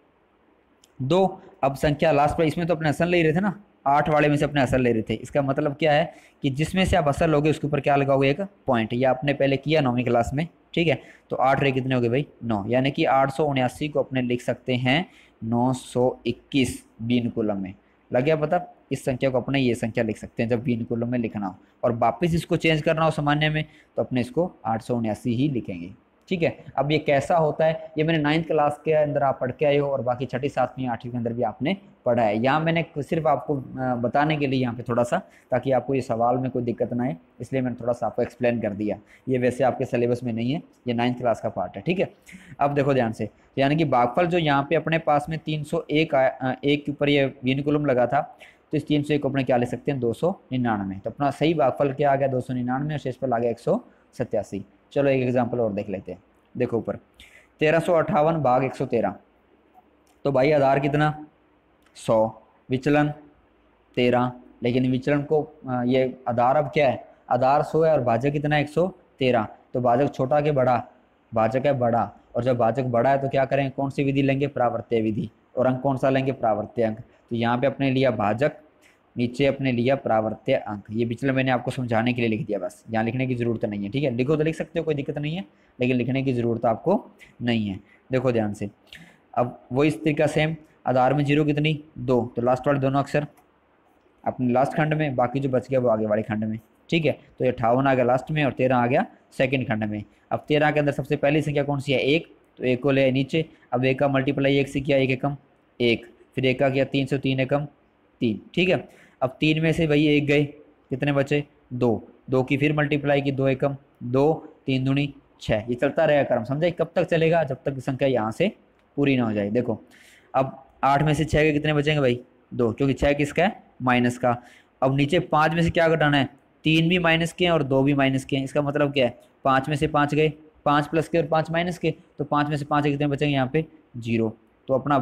2। अब संख्या लास्ट पर, इसमें तो अपने असल ले रहे थे ना, 8 वाले में से अपने असल ले रहे थे। इसका मतलब क्या है कि जिसमें से आप असल लोगे उसके ऊपर क्या लगाओगे, एक पॉइंट। ये आपने पहले किया 9वीं क्लास में, ठीक है। तो 8 रे कितने हो गए भाई 9, यानी कि 879 को अपने लिख सकते हैं 921 विनुकुलम में। लग गया पता, इस संख्या को अपने ये संख्या लिख सकते हैं जब विनुकुलम में लिखना हो, और वापस इसको चेंज करना हो सामान्य में तो अपने इसको 879 ही लिखेंगे। ठीक है, अब ये कैसा होता है ये मैंने 9th क्लास के अंदर आप पढ़ के आए हो, और बाकी 6ठी 7वीं 8वीं के अंदर भी आपने पढ़ा है। यहाँ मैंने सिर्फ आपको बताने के लिए यहाँ पे थोड़ा सा, ताकि आपको ये सवाल में कोई दिक्कत ना आए, इसलिए मैंने थोड़ा सा आपको एक्सप्लेन कर दिया। ये वैसे आपके सिलेबस में नहीं है, ये 9th क्लास का पार्ट है। ठीक है, अब देखो ध्यान से, यानी कि भागफल जो यहाँ पे अपने पास में 301 एक के ऊपर ये विनुकुलम लगा था, तो इस 301 को अपने क्या ले सकते हैं 299। तो अपना सही भागफल क्या आ गया 299, और शेषफल आ गया 187। चलो एक एग्जाम्पल और देख लेते हैं। देखो ऊपर 1358 भाग 113, तो भाई आधार कितना 100, विचलन 13, लेकिन विचलन को ये आधार अब क्या है, आधार 100 है और भाजक कितना है 113। तो भाजक छोटा के बड़ा, भाजक है बड़ा, और जब भाजक बड़ा है तो क्या करें, कौन सी विधि लेंगे, प्रावर्त्य विधि, और अंक कौन सा लेंगे, प्रावर्त्य अंक। तो यहाँ पे अपने लिया भाजक, नीचे अपने लिया प्रावर्त्य अंक। ये विचलन मैंने आपको समझाने के लिए लिख दिया, बस यहाँ लिखने की जरूरत नहीं है। ठीक है, लिखो तो लिख सकते हो, कोई दिक्कत नहीं है, लेकिन लिखने की जरूरत आपको नहीं है। देखो ध्यान से, अब वो इस तरीका सेम, आधार में 0 कितनी 2, तो लास्ट वाले दोनों अक्षर अपने लास्ट खंड में, बाकी जो बच गया वो आगे वाले खंड में। ठीक है, तो ये 58 आ गया लास्ट में, और 13 आ गया सेकंड खंड में। अब 13 के अंदर सबसे पहली संख्या कौन सी है 1, तो 1 को ले नीचे। अब 1 का मल्टीप्लाई 1 से किया, 1 एकम 1, फिर 1 का किया 3 से 3 एकम 3। ठीक है, अब 3 में से भाई 1 गए, कितने बचे 2, 2 की फिर मल्टीप्लाई की 2 एकम 2, 3 दूनी 6। ये चलता रहेगा क्रम, समझे, कब तक चलेगा, जब तक संख्या यहाँ से पूरी ना हो जाए। देखो अब 8 में से 6 के कितने बचेंगे भाई 2, क्योंकि 6 किसका है माइनस का। अब नीचे 5 में से क्या घटाना है, 3 भी माइनस के हैं और 2 भी माइनस के हैं। इसका मतलब क्या है, 5 में से 5 गए, 5 प्लस के और 5 माइनस के, तो 5 में से 5 कितने बचेंगे यहाँ पे 0। तो अपना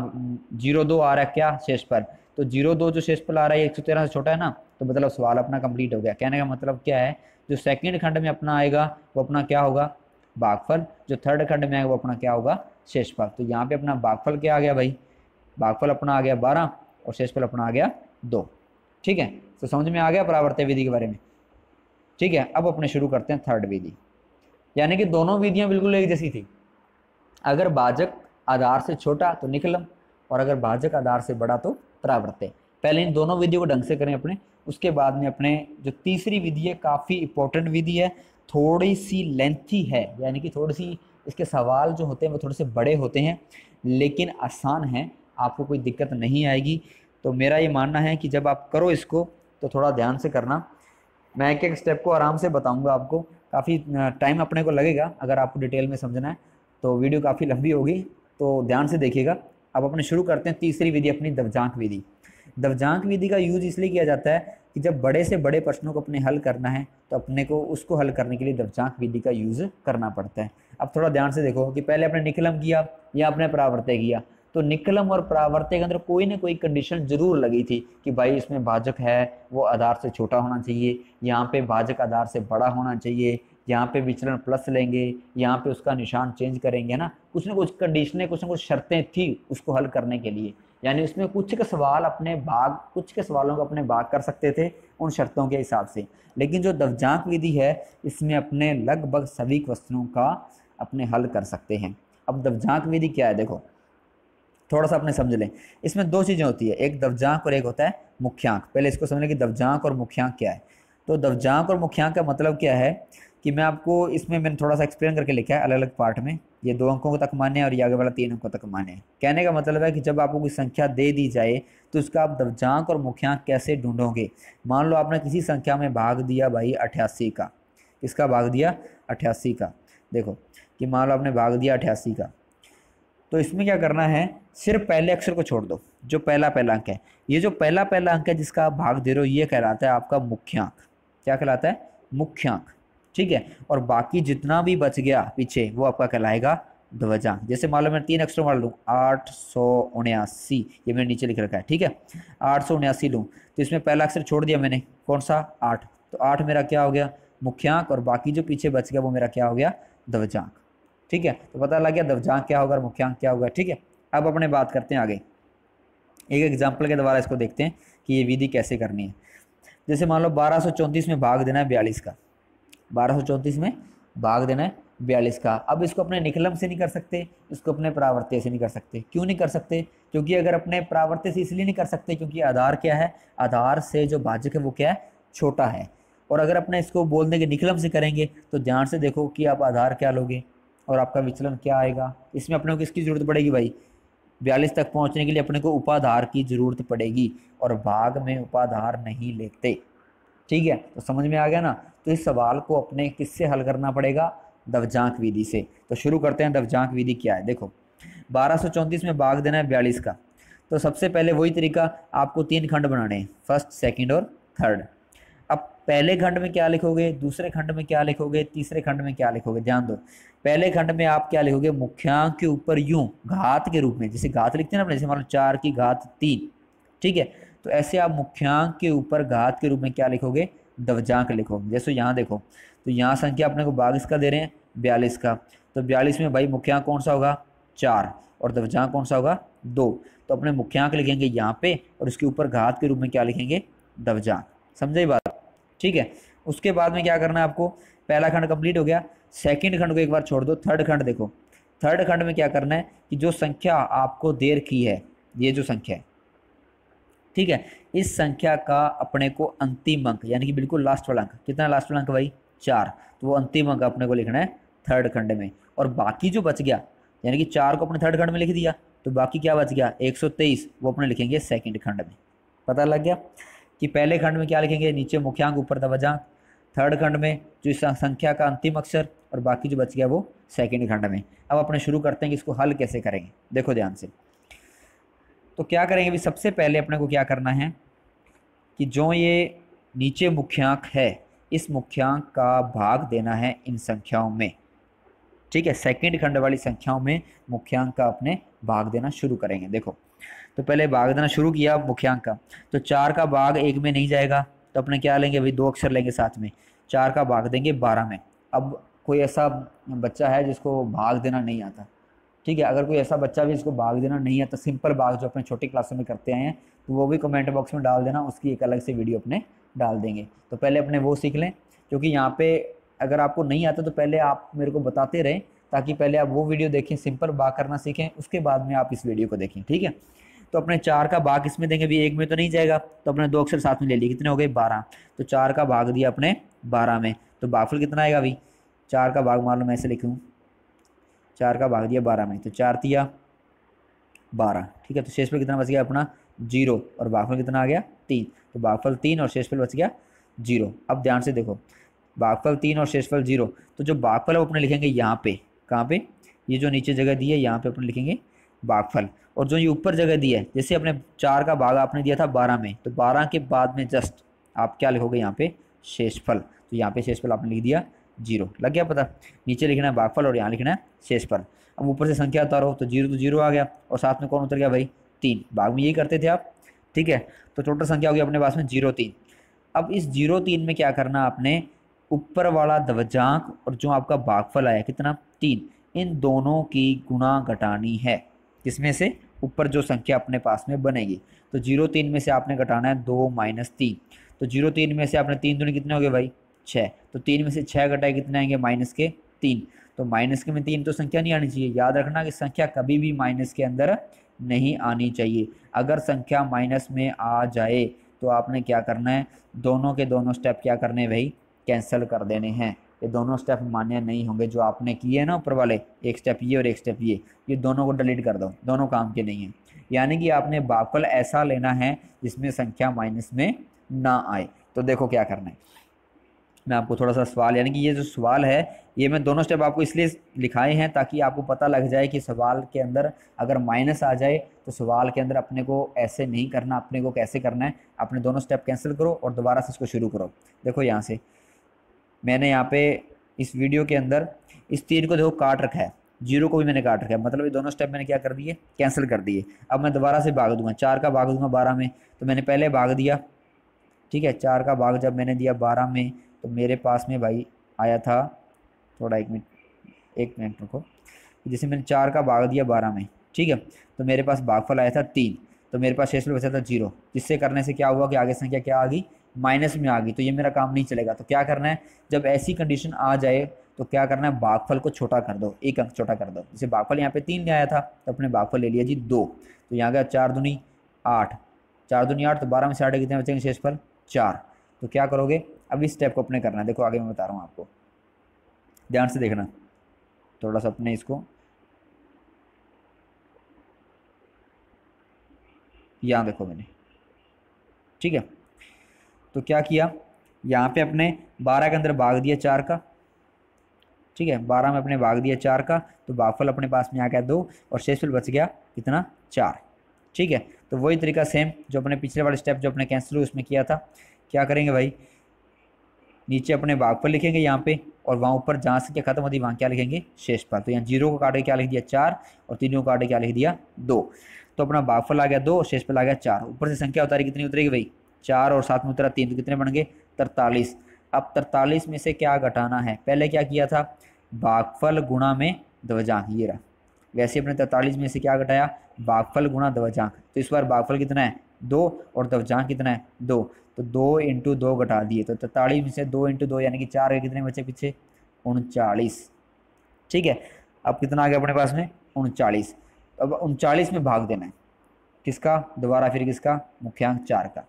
0,2 आ रहा है क्या शेष पर, तो 0,2 जो शेष पर आ रहा है 113 से छोटा है ना, तो मतलब सवाल अपना कंप्लीट हो गया। कहने का मतलब क्या है, जो सेकंड खंड में अपना आएगा वो अपना क्या होगा भागफल, जो थर्ड खंड में आएगा वो अपना क्या होगा शेषफल। तो यहाँ पे अपना भागफल क्या आ गया भाई, भागफल अपना आ गया 12 और शेषफल अपना आ गया 2। ठीक है, तो समझ में आ गया परावर्त्य विधि के बारे में। ठीक है, अब अपने शुरू करते हैं थर्ड विधि, यानी कि दोनों विधियां बिल्कुल एक जैसी थी। अगर भाजक आधार से छोटा तो निकलम, और अगर भाजक आधार से बड़ा तो परावर्त्य। पहले इन दोनों विधियों को ढंग से करें अपने, उसके बाद में अपने जो तीसरी विधि है काफ़ी इंपॉर्टेंट विधि है, थोड़ी सी लेंथी है, यानी कि थोड़ी सी इसके सवाल जो होते हैं वो थोड़े से बड़े होते हैं, लेकिन आसान है, आपको कोई दिक्कत नहीं आएगी। तो मेरा ये मानना है कि जब आप करो इसको तो थोड़ा ध्यान से करना। मैं एक एक स्टेप को आराम से बताऊंगा आपको, काफ़ी टाइम अपने को लगेगा अगर आपको डिटेल में समझना है, तो वीडियो काफ़ी लंबी होगी, तो ध्यान से देखिएगा। अब अपने शुरू करते हैं तीसरी विधि अपनी दवजांक विधि। दवजांक विधि का यूज इसलिए किया जाता है कि जब बड़े से बड़े प्रश्नों को अपने हल करना है तो अपने को उसको हल करने के लिए दवजांक विधि का यूज करना पड़ता है। अब थोड़ा ध्यान से देखो कि पहले अपने निकलम किया या अपने परावर्त्य किया, तो निकलम और प्रावर्त के अंदर कोई ना कोई कंडीशन जरूर लगी थी कि भाई इसमें भाजक है वो आधार से छोटा होना चाहिए, यहाँ पे भाजक आधार से बड़ा होना चाहिए, यहाँ पे विचलन प्लस लेंगे, यहाँ पे उसका निशान चेंज करेंगे, है ना। कुछ ना कुछ कंडीशनें, कुछ ना कुछ शर्तें थी उसको हल करने के लिए। यानी उसमें कुछ के सवाल अपने भाग, कुछ के सवालों को अपने भाग कर सकते थे उन शर्तों के हिसाब से। लेकिन जो दवजांक विधि है इसमें अपने लगभग सभी क्वेश्चनों का अपने हल कर सकते हैं। अब दवजांक विधि क्या है, देखो थोड़ा सा अपने समझ लें। इसमें दो चीज़ें होती है, एक दवजांक और एक होता है मुख्यांक। पहले इसको समझ लें कि दवजांक और मुख्यांक क्या है। तो दवजांक और मुख्यांक का मतलब क्या है कि मैं आपको इसमें मैंने थोड़ा सा एक्सप्लेन करके लिखा है अलग अलग पार्ट में। ये 2 अंकों तक मान्य है और ये आगे वाला 3 अंकों तक मान्य है। कहने का मतलब है कि जब आपको कोई संख्या दे दी जाए तो उसका आप दवजांक और मुख्यांक कैसे ढूंढोगे। मान लो आपने किसी संख्या में भाग दिया भाई 88 का, किसका भाग दिया 88 का, देखो कि मान लो आपने भाग दिया 88 का, तो इसमें क्या करना है, सिर्फ पहले अक्षर को छोड़ दो, जो पहला पहला अंक है। ये जो पहला पहला अंक है जिसका आप भाग दे रहे हो ये कहलाता है आपका मुख्यांक। क्या कहलाता है, मुख्यांक, ठीक है। और बाकी जितना भी बच गया पीछे वो आपका कहलाएगा ध्वजांक। जैसे मान लो मैं 3 अक्षरों वाला लूँ 879, ये मैंने नीचे लिख रखा है, ठीक है। 879 लूँ तो इसमें पहला अक्षर छोड़ दिया मैंने, कौन सा 8, तो 8 मेरा क्या हो गया मुख्यांक, और बाकी जो पीछे बच गया वो मेरा क्या हो गया ध्वजांक, ठीक है। तो पता लग गया ध्वजांक क्या होगा और मुख्यांक क्या होगा, ठीक है। अब अपने बात करते हैं आगे, एक एग्जाम्पल के द्वारा इसको देखते हैं कि ये विधि कैसे करनी है। जैसे मान लो 1234 में भाग देना है 42 का, 1234 में भाग देना है 42 का। अब इसको अपने निकलम से नहीं कर सकते, इसको अपने प्रावर्त्य से नहीं कर सकते। क्यों नहीं कर सकते, क्योंकि अगर अपने प्रावर्त्य से इसलिए नहीं कर सकते क्योंकि आधार क्या है, आधार से जो भाजक है वो क्या है, छोटा है। और अगर अपने इसको बोलने के निकलम से करेंगे तो ध्यान से देखो कि आप आधार क्या लोगे और आपका विचलन क्या आएगा। इसमें अपने को किसकी जरूरत पड़ेगी भाई, 42 तक पहुंचने के लिए अपने को उपाधार की जरूरत पड़ेगी, और भाग में उपाधार नहीं लेते, ठीक है। तो समझ में आ गया ना। तो इस सवाल को अपने किससे हल करना पड़ेगा, दवजांक विधि से। तो शुरू करते हैं, दवजांक विधि क्या है। देखो 1234 में भाग देना है 42 का, तो सबसे पहले वही तरीका, आपको 3 खंड बनाने हैं, फर्स्ट सेकंड और थर्ड। अब पहले खंड में क्या लिखोगे, दूसरे खंड में क्या लिखोगे, तीसरे खंड में क्या लिखोगे, ध्यान दो। पहले खंड में आप क्या लिखोगे, मुख्यांक के ऊपर यूं घात के रूप में, जैसे घात लिखते हैं ना अपने, जैसे मान लो 4 की घात 3, ठीक है। तो ऐसे आप मुख्यांक के ऊपर घात के रूप में क्या लिखोगे, दवजांक लिखोगे। जैसे यहाँ देखो, तो यहाँ संख्या अपने को भाग इसका दे रहे हैं 42 का, तो 42 में भाई मुख्यांक कौन सा होगा 4 और दवजांक कौन सा होगा 2। तो अपने मुख्यांक लिखेंगे यहाँ पे और उसके ऊपर घात के रूप में क्या लिखेंगे, दवजांक। समझे बात, ठीक है। उसके बाद में क्या करना है आपको, पहला खंड कंप्लीट हो गया, सेकंड खंड को एक बार छोड़ दो, थर्ड खंड देखो। थर्ड खंड में क्या करना है कि जो संख्या आपको दे रखी है, ये जो संख्या है, ठीक है, इस संख्या का अपने को अंतिम अंक यानी कि बिल्कुल लास्ट वाला अंक, कितना लास्ट वाला अंक भाई 4, तो वो अंतिम अंक अपने को लिखना है थर्ड खंड में। और बाकी जो बच गया, यानी कि 4 को अपने थर्ड खंड में लिख दिया, तो बाकी क्या बच गया 123, वो अपने लिखेंगे सेकंड खंड में। पता लग गया कि पहले खंड में क्या लिखेंगे, नीचे मुख्यांक ऊपर दवजांक, थर्ड खंड में जो इस संख्या का अंतिम अक्षर, और बाकी जो बच गया वो सेकंड खंड में। अब अपने शुरू करते हैं कि इसको हल कैसे करेंगे, देखो ध्यान से। तो क्या करेंगे, भी सबसे पहले अपने को क्या करना है कि जो ये नीचे मुख्यांक है, इस मुख्यांक का भाग देना है इन संख्याओं में, ठीक है। सेकंड खंड वाली संख्याओं में मुख्यांक का अपने भाग देना शुरू करेंगे। देखो तो पहले भाग देना शुरू किया मुख्यांक का, तो 4 का भाग 1 में नहीं जाएगा, तो अपने क्या लेंगे भाई 2 अक्षर लेंगे साथ में, 4 का भाग देंगे 12 में। अब कोई ऐसा बच्चा है जिसको भाग देना नहीं आता, ठीक है, अगर कोई ऐसा बच्चा भी जिसको भाग देना नहीं आता, सिंपल भाग जो अपने छोटी क्लासों में करते आए हैं, तो वो भी कमेंट बॉक्स में डाल देना, उसकी एक अलग से वीडियो अपने डाल देंगे। तो पहले अपने वो सीख लें, क्योंकि यहाँ पे अगर आपको नहीं आता तो पहले आप मेरे को बताते रहें, ताकि पहले आप वो वीडियो देखें, सिंपल भाग करना सीखें, उसके बाद में आप इस वीडियो को देखें, ठीक है। तो अपने 4 का भाग इसमें देंगे, भी 1 में तो नहीं जाएगा, तो अपने 2 अक्षर साथ में ले लिए, कितने हो गए 12। तो 4 का भाग दिया अपने 12 में, तो भागफल कितना आएगा भाई, 4 का भाग मान लो मैं ऐसे लिखूँ, 4 का भाग दिया 12 में, तो 4 तिया 12, ठीक है। तो शेषफल कितना बच गया अपना 0, और भागफल कितना आ गया 3, तो भागफल 3 और शेषफल बच गया 0। अब ध्यान से देखो, भागफल 3 और शेषफल 0, तो जो भागफल है वो अपने लिखेंगे यहाँ पे, कहाँ पे, ये जो नीचे जगह दी है यहाँ पे अपने लिखेंगे भागफल। और जो ये ऊपर जगह दी है, जैसे अपने 4 का भाग आपने दिया था 12 में, तो 12 के बाद में जस्ट आप क्या लिखोगे यहाँ पे शेषफल, तो यहाँ पे शेषफल आपने लिख दिया 0। लग गया पता, नीचे लिखना है भागफल और यहाँ लिखना है शेषफल। अब ऊपर से संख्या उतारो तो जीरो तो जीरो आ गया और साथ में कौन उतर गया भाई, 3। भाग में यही करते थे आप, ठीक है। तो टोटल संख्या हो गई अपने पास में 0 3। अब इस 0 3 में क्या करना आपने, ऊपर वाला दवजांक और जो आपका भागफल आया कितना 3, इन दोनों की गुणा घटानी है। किसमें से, ऊपर जो संख्या अपने पास में बनेगी। तो 0 3 में से आपने घटाना है 2 - 3। तो 0 3 में से आपने 3 दूनी कितने हो गए भाई 6। तो 3 में से 6 घटाए कितने आएंगे माइनस के 3। तो माइनस के में 3 तो संख्या नहीं आनी चाहिए। याद रखना कि संख्या कभी भी माइनस के अंदर नहीं आनी चाहिए। अगर संख्या माइनस में आ जाए तो आपने क्या करना है, दोनों के दोनों स्टेप क्या करने हैं भाई, कैंसिल कर देने हैं। ये दोनों स्टेप मान्य नहीं होंगे जो आपने किए ना ऊपर वाले, एक स्टेप ये और एक स्टेप ये दोनों को डिलीट कर दो, दोनों काम के नहीं है। यानी कि आपने भागफल ऐसा लेना है जिसमें संख्या माइनस में ना आए। तो देखो क्या करना है, मैं आपको थोड़ा सा सवाल, यानी कि ये जो सवाल है ये मैं दोनों स्टेप आपको इसलिए लिखाए हैं ताकि आपको पता लग जाए कि सवाल के अंदर अगर माइनस आ जाए तो सवाल के अंदर अपने को ऐसे नहीं करना, अपने को कैसे करना है, अपने दोनों स्टेप कैंसिल करो और दोबारा से इसको शुरू करो। देखो यहाँ से मैंने यहाँ पे इस वीडियो के अंदर इस 3 को देखो काट रखा है, 0 को भी मैंने काट रखा है, मतलब ये दोनों स्टेप मैंने क्या कर दिए, कैंसिल कर दिए। अब मैं दोबारा से भाग दूंगा, 4 का भाग दूंगा 12 में। तो मैंने पहले भाग दिया, ठीक है, 4 का भाग जब मैंने दिया 12 में तो मेरे पास में भाई आया था, थोड़ा एक मिनट रुको, जैसे मैंने 4 का भाग दिया 12 में, ठीक है, तो मेरे पास भागफल आया था 3। तो मेरे पास शेषफल बचा था 0, जिससे करने से क्या हुआ कि आगे संख्या क्या आ गई, माइनस में आ गई। तो ये मेरा काम नहीं चलेगा। तो क्या करना है, जब ऐसी कंडीशन आ जाए तो क्या करना है, भागफल को छोटा कर दो, एक अंक छोटा कर दो। जैसे भागफल यहाँ पे 3 ले आया था तो अपने भागफल ले लिया जी 2। तो यहाँ गया 4 दूनी 8, 4 दूनी 8, तो 12 में से 8 कितने बचेंगे शेषफल 4। तो क्या करोगे, अब इस स्टेप को अपने करना है। देखो आगे मैं बता रहा हूँ आपको, ध्यान से देखना थोड़ा सा अपने इसको, यहाँ देखो मैंने, ठीक है। तो क्या किया, यहाँ पे अपने 12 के अंदर भाग दिया 4 का, ठीक है, 12 में अपने भाग दिया 4 का, तो भागफल अपने पास में आ गया 2 और शेषफल बच गया कितना 4, ठीक है। तो वही तरीका सेम जो अपने पिछले वाले स्टेप जो अपने कैंसिल हुए उसमें किया था, क्या करेंगे भाई, नीचे अपने भागफल लिखेंगे यहाँ पे और वहाँ ऊपर जहाँ से क्या खत्म होती है वहाँ क्या लिखेंगे शेषफल। तो यहाँ 0 को काट के क्या लिख दिया 4 और 3 को काट के क्या लिख दिया 2। तो अपना भागफल आ गया 2 और शेषफल आ गया 4। ऊपर से संख्या उतारी कितनी उतरेगी भाई 4 और साथ में उतरा 3, तो कितने बन गए 43। अब 43 में से क्या घटाना है, पहले क्या किया था, भागफल गुणा में दवजांक, ये रहा। वैसे अपने 43 में से क्या घटाया, भागफल गुणा दवजांक। तो इस बार भागफल कितना है 2 और दवजांक कितना है 2, तो 2 × 2 घटा दिए। तो 43 में से 2 × 2 यानी कि 4 के कितने बचे पीछे 39, ठीक है। अब कितना आ गया अपने पास में 39। अब 39 में भाग देना है किसका, दोबारा फिर किसका, मुख्यांक 4 का।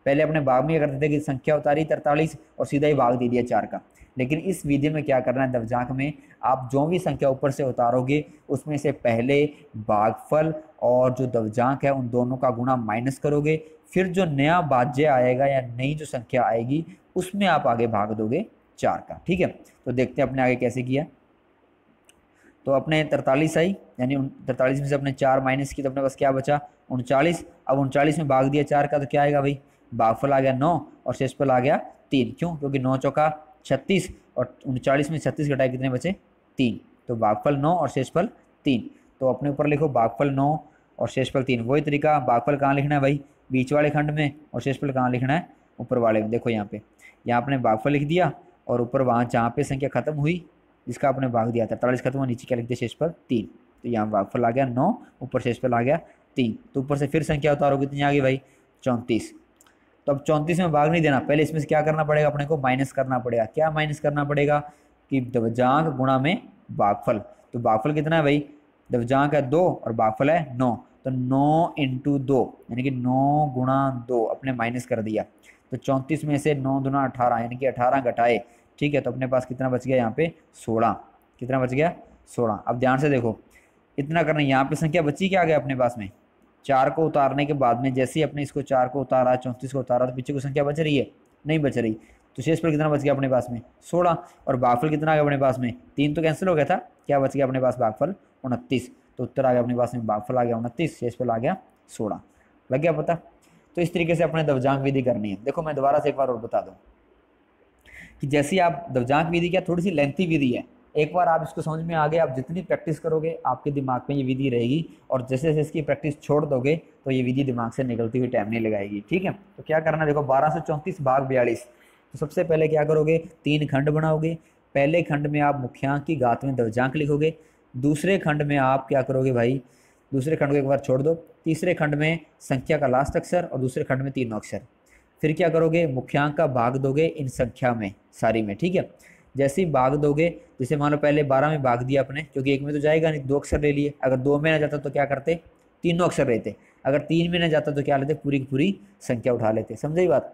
पहले अपने भाग में क्या करते थे कि संख्या उतारी 43 और सीधा ही भाग दे दिया 4 का। लेकिन इस विधि में क्या करना है, दवजांक में आप जो भी संख्या ऊपर से उतारोगे उसमें से पहले भागफल और जो दवजांक है उन दोनों का गुणा माइनस करोगे, फिर जो नया भाज्य आएगा या नई जो संख्या आएगी उसमें आप आगे भाग दोगे 4 का, ठीक है। तो देखते हैं अपने आगे कैसे किया। तो अपने 43 आई, यानी 43 में से अपने 4 माइनस की तो अपने पास क्या बचा 39। अब 39 में भाग दिया 4 का तो क्या आएगा भाई, भागफल आ गया 9 और शेषफल आ गया 3। क्यों, क्योंकि 9 चौका 36 और 39 में 36 घटाए कितने बचे 3, तो भागफल 9 और शेषफल 3। तो अपने ऊपर लिखो भागफल 9 और शेषफल 3। वही तरीका, भागफल कहाँ लिखना है भाई, बीच वाले खंड में, और शेषफल कहाँ लिखना है ऊपर वाले में। देखो यहाँ पे, यहाँ आपने भागफल लिख दिया और ऊपर वहाँ जहाँ पे संख्या खत्म हुई जिसका आपने भाग दिया 43 खत्म हुआ, नीचे क्या लिख दिया शेषफल 3। तो यहाँ भागफल आ गया 9, ऊपर शेषफल आ गया 3। तो ऊपर से फिर संख्या उतारो कितनी आ गई भाई 34। तो अब 34 में भाग नहीं देना, पहले इसमें से क्या करना पड़ेगा, अपने को माइनस करना पड़ेगा। क्या माइनस करना पड़ेगा कि दवजांक गुणा में भागफल। तो भागफल कितना है भाई, दवजांक है 2 और भागफल है 9, तो 9 × 2 यानी कि 9 × 2 अपने माइनस कर दिया। तो 34 में से 9 दूना 18 यानी कि 18 घटाए, ठीक है। तो अपने पास कितना बच गया यहाँ पे 16, कितना बच गया 16। अब ध्यान से देखो, इतना करना, यहाँ पे संख्या बची क्या आ गया अपने पास में 4 को उतारने के बाद में, जैसे ही अपने इसको 4 को उतारा 34 को उतारा तो पीछे को संख्या बच रही है, नहीं बच रही। तो शेषफल कितना बच गया अपने पास में 16 और भागफल कितना आ गया अपने पास में 3, तो कैंसिल हो गया था, क्या बच गया अपने पास भागफल 29। तो उत्तर आ गया अपने पास में, भागफल आ गया 29, शेषफल आ गया 16। लग गया पता। तो इस तरीके से अपने दवजांक विधि करनी है। देखो मैं दोबारा से एक बार और बता दूं कि जैसी आप दवजांक विधि क्या थोड़ी सी लेंथी विधि है, एक बार आप इसको समझ में आ गए, आप जितनी प्रैक्टिस करोगे आपके दिमाग में ये विधि रहेगी, और जैसे जैसे इसकी प्रैक्टिस छोड़ दोगे तो ये विधि दिमाग से निकलती हुई टाइम नहीं लगाएगी। ठीक है, तो क्या करना है देखो, 1234 भाग 42। तो सबसे पहले क्या करोगे, 3 खंड बनाओगे। पहले खंड में आप मुख्यांक की घात में द्वितीयांक लिखोगे। दूसरे खंड में आप क्या करोगे भाई, दूसरे खंड को एक बार छोड़ दो, तीसरे खंड में संख्या का लास्ट अक्षर और दूसरे खंड में तीनों अक्षर। फिर क्या करोगे, मुख्यांक का भाग दोगे इन संख्या में सारी में। ठीक है, जैसे ही भाग दोगे, जैसे मान लो पहले 12 में भाग दिया आपने, क्योंकि एक में तो जाएगा नहीं, 2 अक्षर ले लिए। अगर 2 में ना जाता तो क्या करते, तीनों अक्षर लेते। अगर 3 में ना जाता तो क्या लेते, पूरी की पूरी संख्या उठा लेते। समझे बात।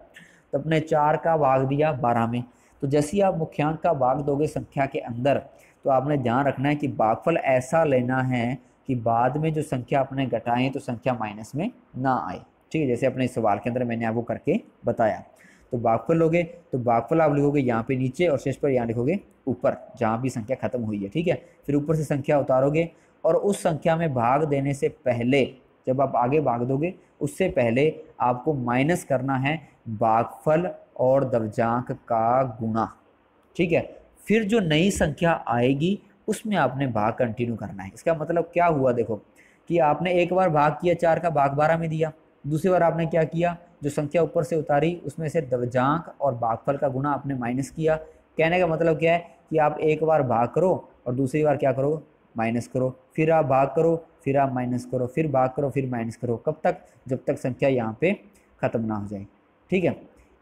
तो अपने 4 का भाग दिया 12 में, तो जैसे ही आप मुख्यांक का भाग दोगे संख्या के अंदर, तो आपने ध्यान रखना है कि भागफल ऐसा लेना है कि बाद में जो संख्या आपने घटाएं तो संख्या माइनस में ना आए। ठीक है, जैसे अपने सवाल के अंदर मैंने आपको करके बताया। तो भागफल लोगे तो भागफल आप लिखोगे यहाँ पे नीचे और शेष पर यहाँ लिखोगे ऊपर, जहाँ भी संख्या खत्म हुई है। ठीक है, फिर ऊपर से संख्या उतारोगे और उस संख्या में भाग देने से पहले, जब आप आगे भाग दोगे उससे पहले आपको माइनस करना है भागफल और द्वितीयांक का गुणा। ठीक है, फिर जो नई संख्या आएगी उसमें आपने भाग कंटिन्यू करना है। इसका मतलब क्या हुआ देखो, कि आपने एक बार भाग किया 4 का, भाग 12 में दिया। दूसरी बार आपने क्या किया, जो संख्या ऊपर से उतारी उसमें से द्वितीयांक और भागफल का गुणा आपने माइनस किया। कहने का मतलब क्या है कि आप एक बार भाग करो और दूसरी बार क्या करो, माइनस करो, फिर आप भाग करो, फिर आप माइनस करो, फिर भाग करो, फिर माइनस करो। कब तक, जब तक संख्या यहाँ पे खत्म ना हो जाए। ठीक है,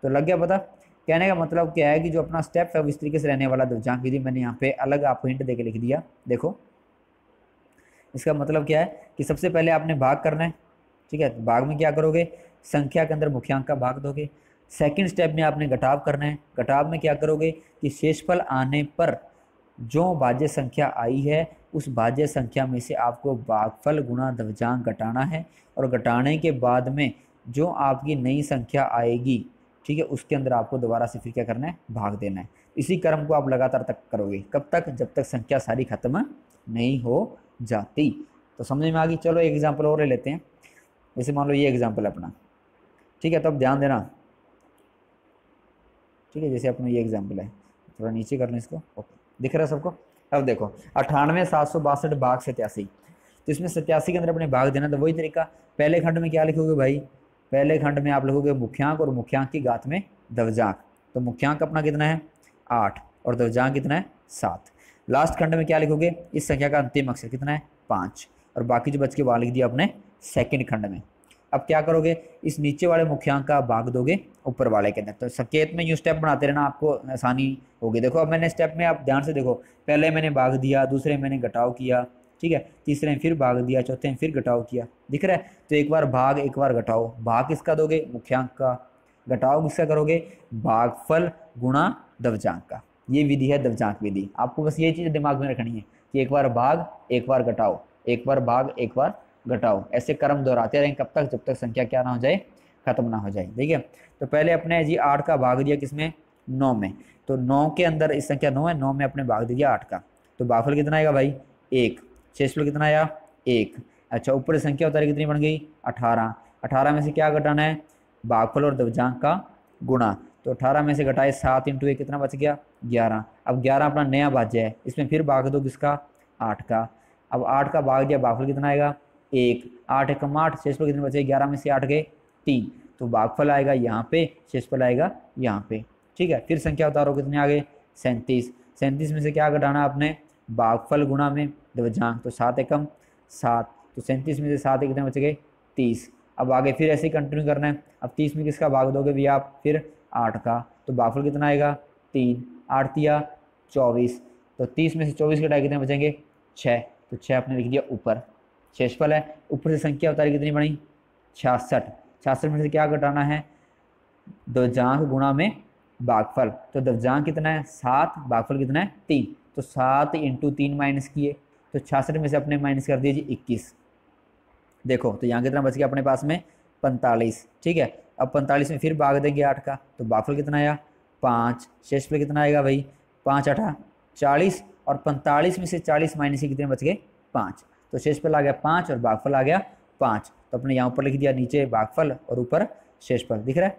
तो लग गया पता। कहने का मतलब क्या है कि जो अपना स्टेप है वो इस तरीके से रहने वाला। द्वितीयांक विधि मैंने यहाँ पे अलग आपको हिंट देके लिख दिया। देखो इसका मतलब क्या है कि सबसे पहले आपने भाग करना है। ठीक है, तो भाग में क्या करोगे, संख्या के अंदर मुख्यांक का भाग दोगे। सेकंड स्टेप में आपने घटाव करना है। घटाव में क्या करोगे कि शेषफल आने पर जो भाज्य संख्या आई है उस भाज्य संख्या में से आपको भागफल गुणा द्वितीयांक घटाना है, और घटाने के बाद में जो आपकी नई संख्या आएगी, ठीक है, उसके अंदर आपको दोबारा से फिर क्या करना है, भाग देना है। इसी क्रम को आप लगातार तक करोगे। कब तक, जब तक संख्या सारी खत्म नहीं हो जाती। तो समझ में आ गई। चलो एक एग्जाम्पल और ले लेते हैं। जैसे मान लो ये एग्जाम्पल अपना। ठीक है, तो अब ध्यान देना। ठीक है, जैसे अपना ये एग्जाम्पल है, थोड़ा नीचे कर लें इसको। ओके, दिख रहा है सबको। अब देखो 98,762 भाग 87। तो इसमें 87 के अंदर अपने भाग देना। तो वही तरीका, पहले खंड में क्या लिखोगे भाई, पहले खंड में आप लिखोगे मुख्यांक और मुख्यांक की घात में द्वितीयांक। तो मुख्यांक अपना कितना है 8 और द्वितीयांक कितना है 7। लास्ट खंड में क्या लिखोगे, इस संख्या का अंतिम अक्षर कितना है 5, और बाकी जो बच के वहाँ लिख दिया अपने सेकंड खंड में। अब क्या करोगे, इस नीचे वाले मुख्यांक का भाग दोगे ऊपर वाले के अंदर। तो संकेत में यूँ स्टेप बनाते रहना, आपको आसानी होगी। देखो अब मैंने स्टेप में, आप ध्यान से देखो, पहले मैंने भाग दिया, दूसरे मैंने घटाव किया, ठीक है, तीसरे में फिर भाग दिया, चौथे में फिर घटाव किया। दिख रहा है। तो एक बार भाग, एक बार घटाओ। भाग किसका दोगे, मुख्यांक का। घटाओ किसका करोगे, भागफल गुणा द्वितीयांक का। ये विधि है द्वितीयांक विधि। आपको बस ये चीज़ दिमाग में रखनी है कि एक बार भाग, एक बार घटाओ, एक बार भाग, एक बार घटाओ। ऐसे क्रम दोहराते रहें। कब तक, जब तक संख्या क्या ना हो जाए, खत्म ना हो जाए। ठीक है, तो पहले अपने जी 8 का भाग दिया किसमें, 9 में। तो 9 के अंदर इस संख्या 9 है, 9 में अपने भाग दिया 8 का। तो भागफल कितना आएगा भाई 1। शेषफल कितना आया 1। अच्छा, ऊपर संख्या उतारी कितनी बन गई 18। 18 में से क्या घटाना है, भागफल और द्वितीयांक का गुणा। तो 18 में से घटाए 7 × 1 कितना बच गया 11। अब 11 अपना नया भाज्य है, इसमें फिर भाग दो किसका 8 का। अब 8 का भाग दिया, भागफल कितना आएगा 1। 8 एकम 8, शेषफल कितने बचे 11 में से 8 गए 3। तो भागफल आएगा यहाँ पे, शेषफल आएगा यहाँ पे। ठीक है, फिर संख्या उतारो कितने आ गए 37। 37 में से क्या घटाना आपने, भागफल गुणा में द्वितीयांक। तो 7 एकम 7, तो 37 में से 7 कितने बच गए 30। अब आगे फिर ऐसे ही कंटिन्यू करना है। अब 30 में किसका भाग दोगे भैया आप, फिर 8 का। तो भागफल कितना आएगा 3। 8 दिया 24। तो 30 में से 24 घटाए कितने बचेंगे 6। तो 6 आपने लिख दिया ऊपर। शेषफल है, ऊपर से संख्या उतारी कितनी बनी 66। 66 में से क्या घटाना है, द्वितीयांक गुणा में भागफल। तो द्वितीयांक कितना है 7, भागफल कितना है 3। तो 7 × 3 माइनस किए, तो 66 में से अपने माइनस कर दिए जी 21। देखो तो यहाँ कितना बच गया अपने पास में 45। ठीक है, अब 45 में फिर भाग देंगे 8 का। तो भागफल कितना आया 5। शेषफल कितना आएगा भाई 5 × 8 40, और 45 में से 40 माइनस कितने बच गए 5। तो शेषफल आ गया 5 और भागफल आ गया 5। तो अपने यहाँ ऊपर लिख दिया, नीचे भागफल और ऊपर शेषफल। दिख रहा है।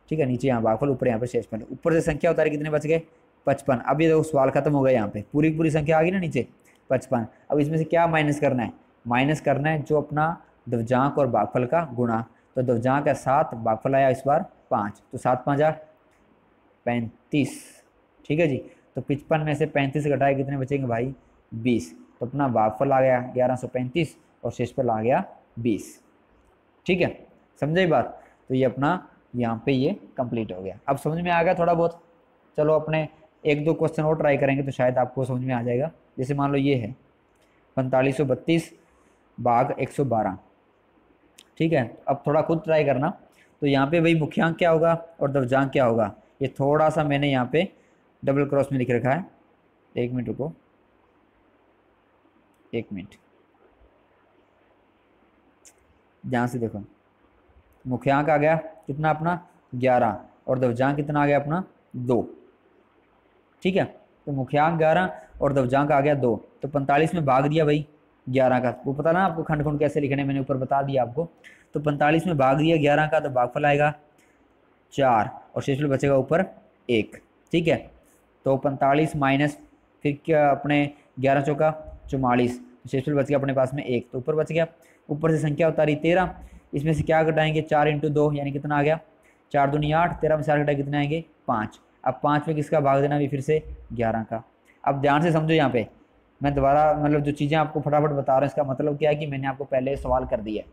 ठीक है, नीचे यहाँ भागफल, ऊपर यहाँ पर शेषफल। ऊपर से संख्या उतारी कितने बच गए 55। अब ये देखो सवाल खत्म हो गया, यहाँ पे पूरी पूरी संख्या आ गई ना नीचे 55। अब इसमें से क्या माइनस करना है, माइनस करना है जो अपना दवजांक और भागफल का गुणा। तो दवजांक है 7, भागफल आया इस बार 5, तो 7 5 35। ठीक है जी। तो 55 में से 35 घटाए कितने बचेंगे भाई 20। तो अपना भागफल आ गया 1135 और शेषफल आ गया 20। ठीक है, समझे बात। तो ये अपना यहाँ पे ये कंप्लीट हो गया। अब समझ में आ गया थोड़ा बहुत। चलो अपने एक दो क्वेश्चन और ट्राई करेंगे तो शायद आपको समझ में आ जाएगा। जैसे मान लो ये है 4532 भाग 112। ठीक है, अब थोड़ा खुद ट्राई करना। तो यहाँ पे भाई मुख्यांक क्या होगा और दवजांक क्या होगा, ये थोड़ा सा मैंने यहाँ पे डबल क्रॉस में लिख रखा है। 1 मिनट रुको, 1 मिनट। ध्यान से देखो, मुख्यांक आ गया कितना अपना 11 और दवजांक कितना आ गया अपना 2। ठीक है, तो मुख्यांक 11 और दवजांक आ गया 2। तो 45 में भाग दिया भाई 11 का, वो पता ना आपको खंड खंड कैसे लिखने, मैंने ऊपर बता दिया आपको। तो 45 में भाग दिया 11 का, तो भागफल आएगा 4 और शेषफल बचेगा ऊपर 1। ठीक है, तो 45 माइनस फिर क्या अपने 11 चौका 44, तो शेषफल बच गया अपने पास में 1, तो ऊपर बच गया। ऊपर से संख्या उतारी 13, इसमें से क्या घटाएंगे 4 × 2 यानी कितना आ गया 4 दूनी 8, 13 में 4 घटाए कितने आएंगे 5। अब 5 में किसका भाग देना भी फिर से 11 का। अब ध्यान से समझो, यहाँ पे मैं दोबारा मतलब जो चीज़ें आपको फटाफट बता रहा हूँ इसका मतलब क्या है कि मैंने आपको पहले सवाल कर दिया है,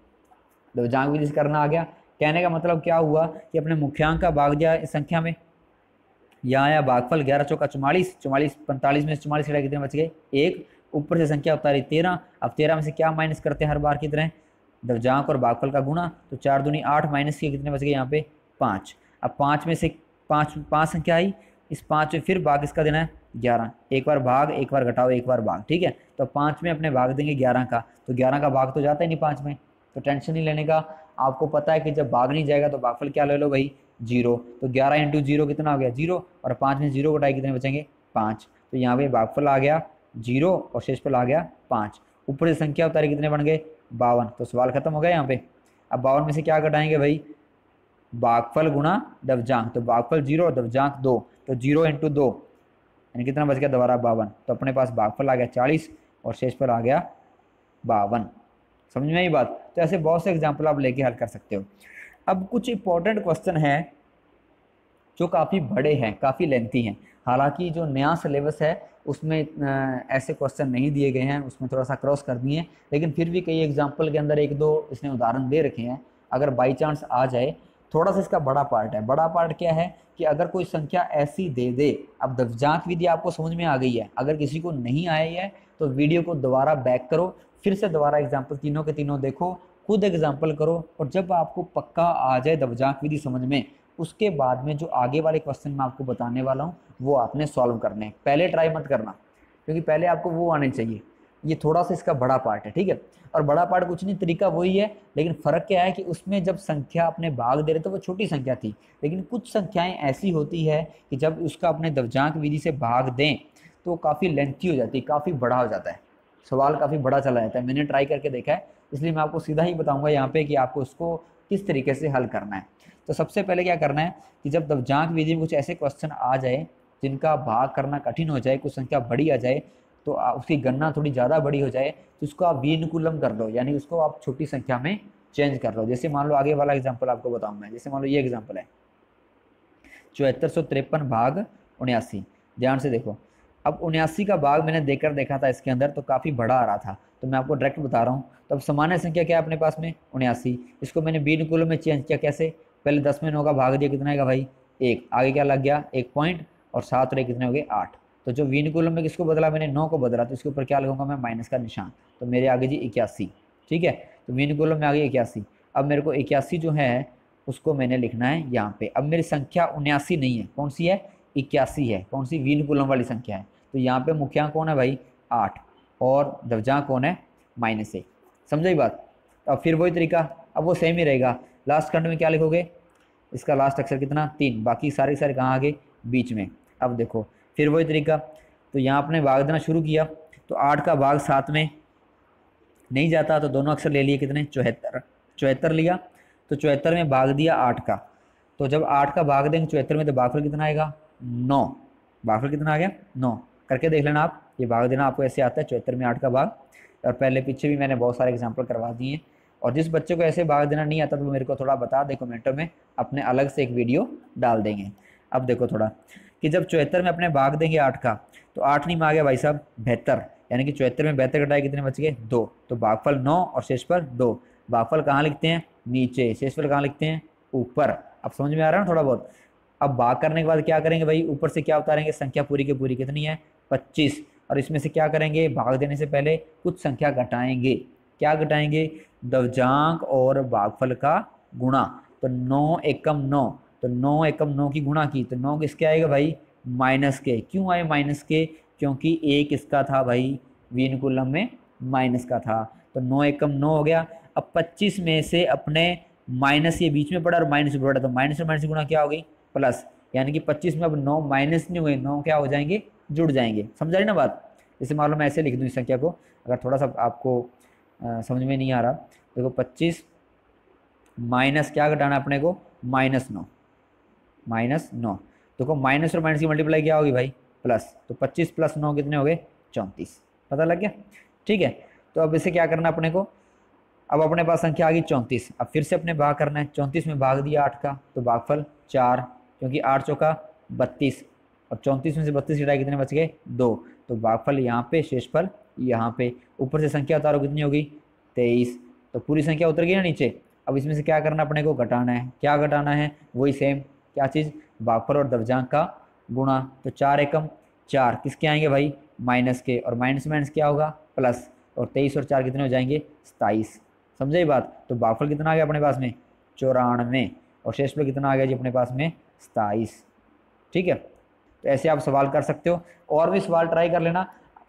दवजांक विधि से करना आ गया। कहने का मतलब क्या हुआ कि अपने मुख्यांक का भाग दिया इस संख्या में, यहाँ आया भागफल 11 चौका 44, 44 45 में से 44 घटाए कितने बच गए 1। ऊपर से संख्या उतारी 13, अब 13 में से क्या माइनस करते हैं हर बार की तरह दवजांक और भागफल का गुणा, तो 4 दूनी 8 माइनस के कितने बच गए यहाँ पे 5। अब 5 में से 5 संख्या आई, इस 5 में फिर भाग इसका देना है 11, एक बार भाग एक बार घटाओ एक बार भाग। ठीक है, तो 5 में अपने भाग देंगे 11 का, तो 11 का भाग तो जाता ही नहीं 5 में, तो टेंशन नहीं लेने का। आपको पता है कि जब भाग नहीं जाएगा तो भागफल क्या ले लो भाई 0, तो 11 × 0 कितना हो गया 0, और 5 में 0 घटाए कितने बचेंगे 5। तो यहाँ पे भागफल आ गया 0 और शेषफल आ गया 5। ऊपर से संख्या उतारी कितने बन गए 52, तो सवाल खत्म हो गया यहाँ पे। अब 52 में से क्या घटाएंगे भाई भागफल गुणा दवजांक, तो भागफल 0 और दवजांक 2, तो 0 × 2 यानी कितना बच गया दोबारा 52। तो अपने पास भागफल आ गया 40 और शेषफल आ गया 52। समझ में आई बात। तो ऐसे बहुत से एग्जाम्पल आप लेके हल कर सकते हो। अब कुछ इंपॉर्टेंट क्वेश्चन हैं जो काफ़ी बड़े हैं, काफ़ी लेंथी हैं। हालांकि जो नया सिलेबस है उसमें ऐसे क्वेश्चन नहीं दिए गए हैं, उसमें थोड़ा सा क्रॉस कर दिए हैं, लेकिन फिर भी कई एग्जाम्पल के अंदर एक दो इसने उदाहरण दे रखे हैं। अगर बाई चांस आ जाए, थोड़ा सा इसका बड़ा पार्ट है। बड़ा पार्ट क्या है कि अगर कोई संख्या ऐसी दे दे, अब दवजांक विधि आपको समझ में आ गई है, अगर किसी को नहीं आई है तो वीडियो को दोबारा बैक करो, फिर से दोबारा एग्जाम्पल तीनों के तीनों देखो, खुद एग्जाम्पल करो, और जब आपको पक्का आ जाए दवजांक विधि समझ में, उसके बाद में जो आगे वाले क्वेश्चन मैं आपको बताने वाला हूँ वो आपने सॉल्व करने हैं। पहले ट्राई मत करना, क्योंकि पहले आपको वो आने चाहिए। ये थोड़ा सा इसका बड़ा पार्ट है, ठीक है। और बड़ा पार्ट कुछ नहीं, तरीका वही है, लेकिन फ़र्क क्या है कि उसमें जब संख्या अपने भाग दे रहे तो वो छोटी संख्या थी, लेकिन कुछ संख्याएं ऐसी होती है कि जब उसका अपने दवजांक विधि से भाग दें तो काफ़ी लेंथी हो जाती है, काफ़ी बड़ा हो जाता है, सवाल काफ़ी बड़ा चला जाता है। मैंने ट्राई करके देखा है, इसलिए मैं आपको सीधा ही बताऊंगा यहाँ पे कि आपको उसको किस तरीके से हल करना है। तो सबसे पहले क्या करना है कि जब दवजांक विधि में कुछ ऐसे क्वेश्चन आ जाए जिनका भाग करना कठिन हो जाए, कुछ संख्या बड़ी आ जाए, तो उसकी गणना थोड़ी ज़्यादा बड़ी हो जाए, तो उसको आप विनुकूलम कर लो, यानी उसको आप छोटी संख्या में चेंज कर लो। जैसे मान लो आगे वाला एग्जाम्पल आपको बताऊँ मैं, जैसे मान लो ये एग्जाम्पल है 7453 भाग 79। ध्यान से देखो, अब 79 का भाग मैंने देकर देखा था इसके अंदर, तो काफ़ी बड़ा आ रहा था, तो मैं आपको डायरेक्ट बता रहा हूँ। तो अब सामान्य संख्या क्या है अपने पास में 79, इसको मैंने विनुकूलम में चेंज किया। कैसे, पहले 10 में 9 का भाग दिया, कितना आएगा भाई 1, आगे क्या लग गया 1 पॉइंट, और 7 और 1 कितने हो गए 8। तो जो विनुकूलम में किसको बदला, मैंने 9 को बदला, तो इसके ऊपर क्या लगाऊंगा मैं माइनस का निशान, तो मेरे आगे जी 81। ठीक है, तो विनुकूलम में आ गई 81। अब मेरे को 81 जो है उसको मैंने लिखना है यहाँ पे। अब मेरी संख्या 79 नहीं है, कौन सी है 81 है, कौन सी विनुकूलम वाली संख्या है। तो यहाँ पे मुख्यांक कौन है भाई 8, और दवजांक कौन है -1। समझे बात। अब फिर वही तरीका, अब वो सेम ही रहेगा। लास्ट खंड में क्या लिखोगे, इसका लास्ट अक्षर कितना 3, बाकी सारे सारे कहाँ आ गए बीच में। अब देखो फिर वही तरीका, तो यहाँ आपने भाग देना शुरू किया, तो 8 का भाग 7 में नहीं जाता, तो दोनों अक्षर ले लिए कितने 74 लिया, तो 74 में भाग दिया 8 का। तो जब 8 का भाग देंगे 74 में, तो भागफल कितना आएगा 9। भागफल कितना आ गया 9। करके देख लेना आप, ये भाग देना आपको ऐसे आता है 74 में 8 का भाग। और पहले पीछे भी मैंने बहुत सारे एग्जाम्पल करवा दिए हैं। और जिस बच्चे को ऐसे भाग देना नहीं आता तो वो मेरे को थोड़ा बता दे कमेंटों में, अपने अलग से एक वीडियो डाल देंगे। अब देखो थोड़ा कि जब 74 में अपने भाग देंगे 8 का, तो 8 नहीं में आ गया भाई साहब 72, यानी कि 74 में 72 घटाए कितने बच गए 2, तो भागफल 9 और शेषफल 2। भागफल कहाँ लिखते हैं नीचे, शेषफल कहाँ लिखते हैं ऊपर। अब समझ में आ रहा है ना थोड़ा बहुत। अब भाग करने के बाद क्या करेंगे भाई, ऊपर से क्या उतारेंगे, संख्या पूरी की पूरी कितनी है 25, और इसमें से क्या करेंगे, भाग देने से पहले कुछ संख्या घटाएंगे। क्या घटाएंगे, दवजांक और भागफल का गुणा। तो 9 एकम 9, तो 9 एकम 9 की गुणा की, तो 9 किसके आएगा भाई माइनस के। क्यों आए माइनस के, क्योंकि एक इसका था भाई विनुकुलम में माइनस का था, तो 9 एकम 9 हो गया। अब 25 में से अपने माइनस ये बीच में पड़ा और माइनस पड़ा, तो माइनस में माइनस गुणा क्या हो गई प्लस, यानी कि 25 में अब 9 माइनस नहीं हुए, 9 क्या हो जाएंगे जुड़ जाएंगे। समझ रही ना बात। जैसे मान लो मैं ऐसे लिख दूँ इस संख्या को, अगर थोड़ा सा आपको समझ में नहीं आ रहा, देखो 25 माइनस क्या घटाना अपने को -9, -9। देखो माइनस और माइनस की मल्टीप्लाई क्या होगी भाई प्लस, तो 25 + 9 कितने हो गए 34। पता लग गया, ठीक है। तो अब इसे क्या करना अपने को, अब अपने पास संख्या आ गई 34। अब फिर से अपने भाग करना है, 34 में भाग दिया 8 का, तो भागफल 4, क्योंकि 8 चौका 32, और 34 में से 32 घटाए कितने बच गए 2, तो भागफल यहाँ पे शेषफल यहाँ पे। ऊपर से संख्या उतारो कितनी होगी 23, तो पूरी संख्या उतर गई ना नीचे। अब इसमें से क्या करना अपने को, घटाना है। क्या घटाना है, वही सेम क्या चीज़, भागफल और दवजांक का गुणा। तो 4 एकम 4 किसके आएंगे भाई माइनस के, और माइनस माइनस क्या होगा प्लस, और 23 और 4 कितने हो जाएंगे 27। समझे ये बात। तो भागफल कितना आ गया अपने पास में 94, और शेषफल कितना आ गया जी अपने पास में 27। ठीक है, तो ऐसे आप सवाल कर सकते हो, और भी सवाल ट्राई कर लेना।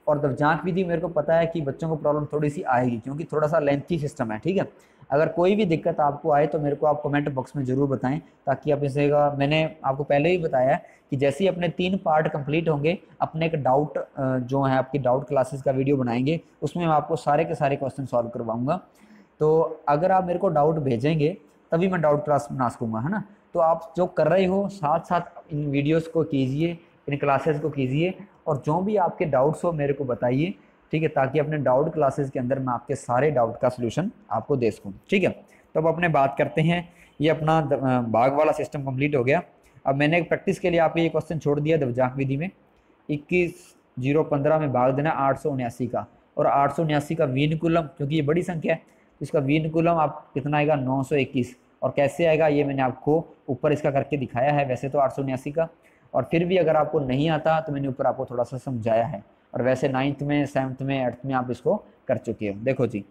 और दवजांक विधि मेरे को पता है कि बच्चों को प्रॉब्लम थोड़ी सी आएगी, क्योंकि थोड़ा सा लेंथी सिस्टम है। ठीक है, अगर कोई भी दिक्कत आपको आए तो मेरे को आप कमेंट बॉक्स में ज़रूर बताएं, ताकि आप इसे मैंने आपको पहले ही बताया कि जैसे ही अपने 3 पार्ट कंप्लीट होंगे, अपने एक डाउट जो है आपकी डाउट क्लासेस का वीडियो बनाएंगे, उसमें मैं आपको सारे के सारे क्वेश्चन सॉल्व करवाऊंगा। तो अगर आप मेरे को डाउट भेजेंगे तभी मैं डाउट क्लास बना सकूँगा, है ना। तो आप जो कर रहे हो साथ साथ इन वीडियोस को कीजिए, इन क्लासेस को कीजिए, और जो भी आपके डाउट्स हो मेरे को बताइए, ठीक है, ताकि अपने डाउट क्लासेस के अंदर मैं आपके सारे डाउट का सलूशन आपको दे सकूँ। ठीक है, तो अब अपने बात करते हैं, ये अपना भाग वाला सिस्टम कंप्लीट हो गया। अब मैंने एक प्रैक्टिस के लिए आपको ये क्वेश्चन छोड़ दिया दवजांक विधि में, 21/015 में भाग देना 879 का, और 879 का विनुकुलम, क्योंकि ये बड़ी संख्या है तो इसका विनुकुलम आप कितना आएगा 921। और कैसे आएगा ये मैंने आपको ऊपर इसका करके दिखाया है वैसे तो 879 का, और फिर भी अगर आपको नहीं आता तो मैंने ऊपर आपको थोड़ा सा समझाया है, और वैसे 9th में 7th में 8th में आप इसको कर चुके हो। देखो जी,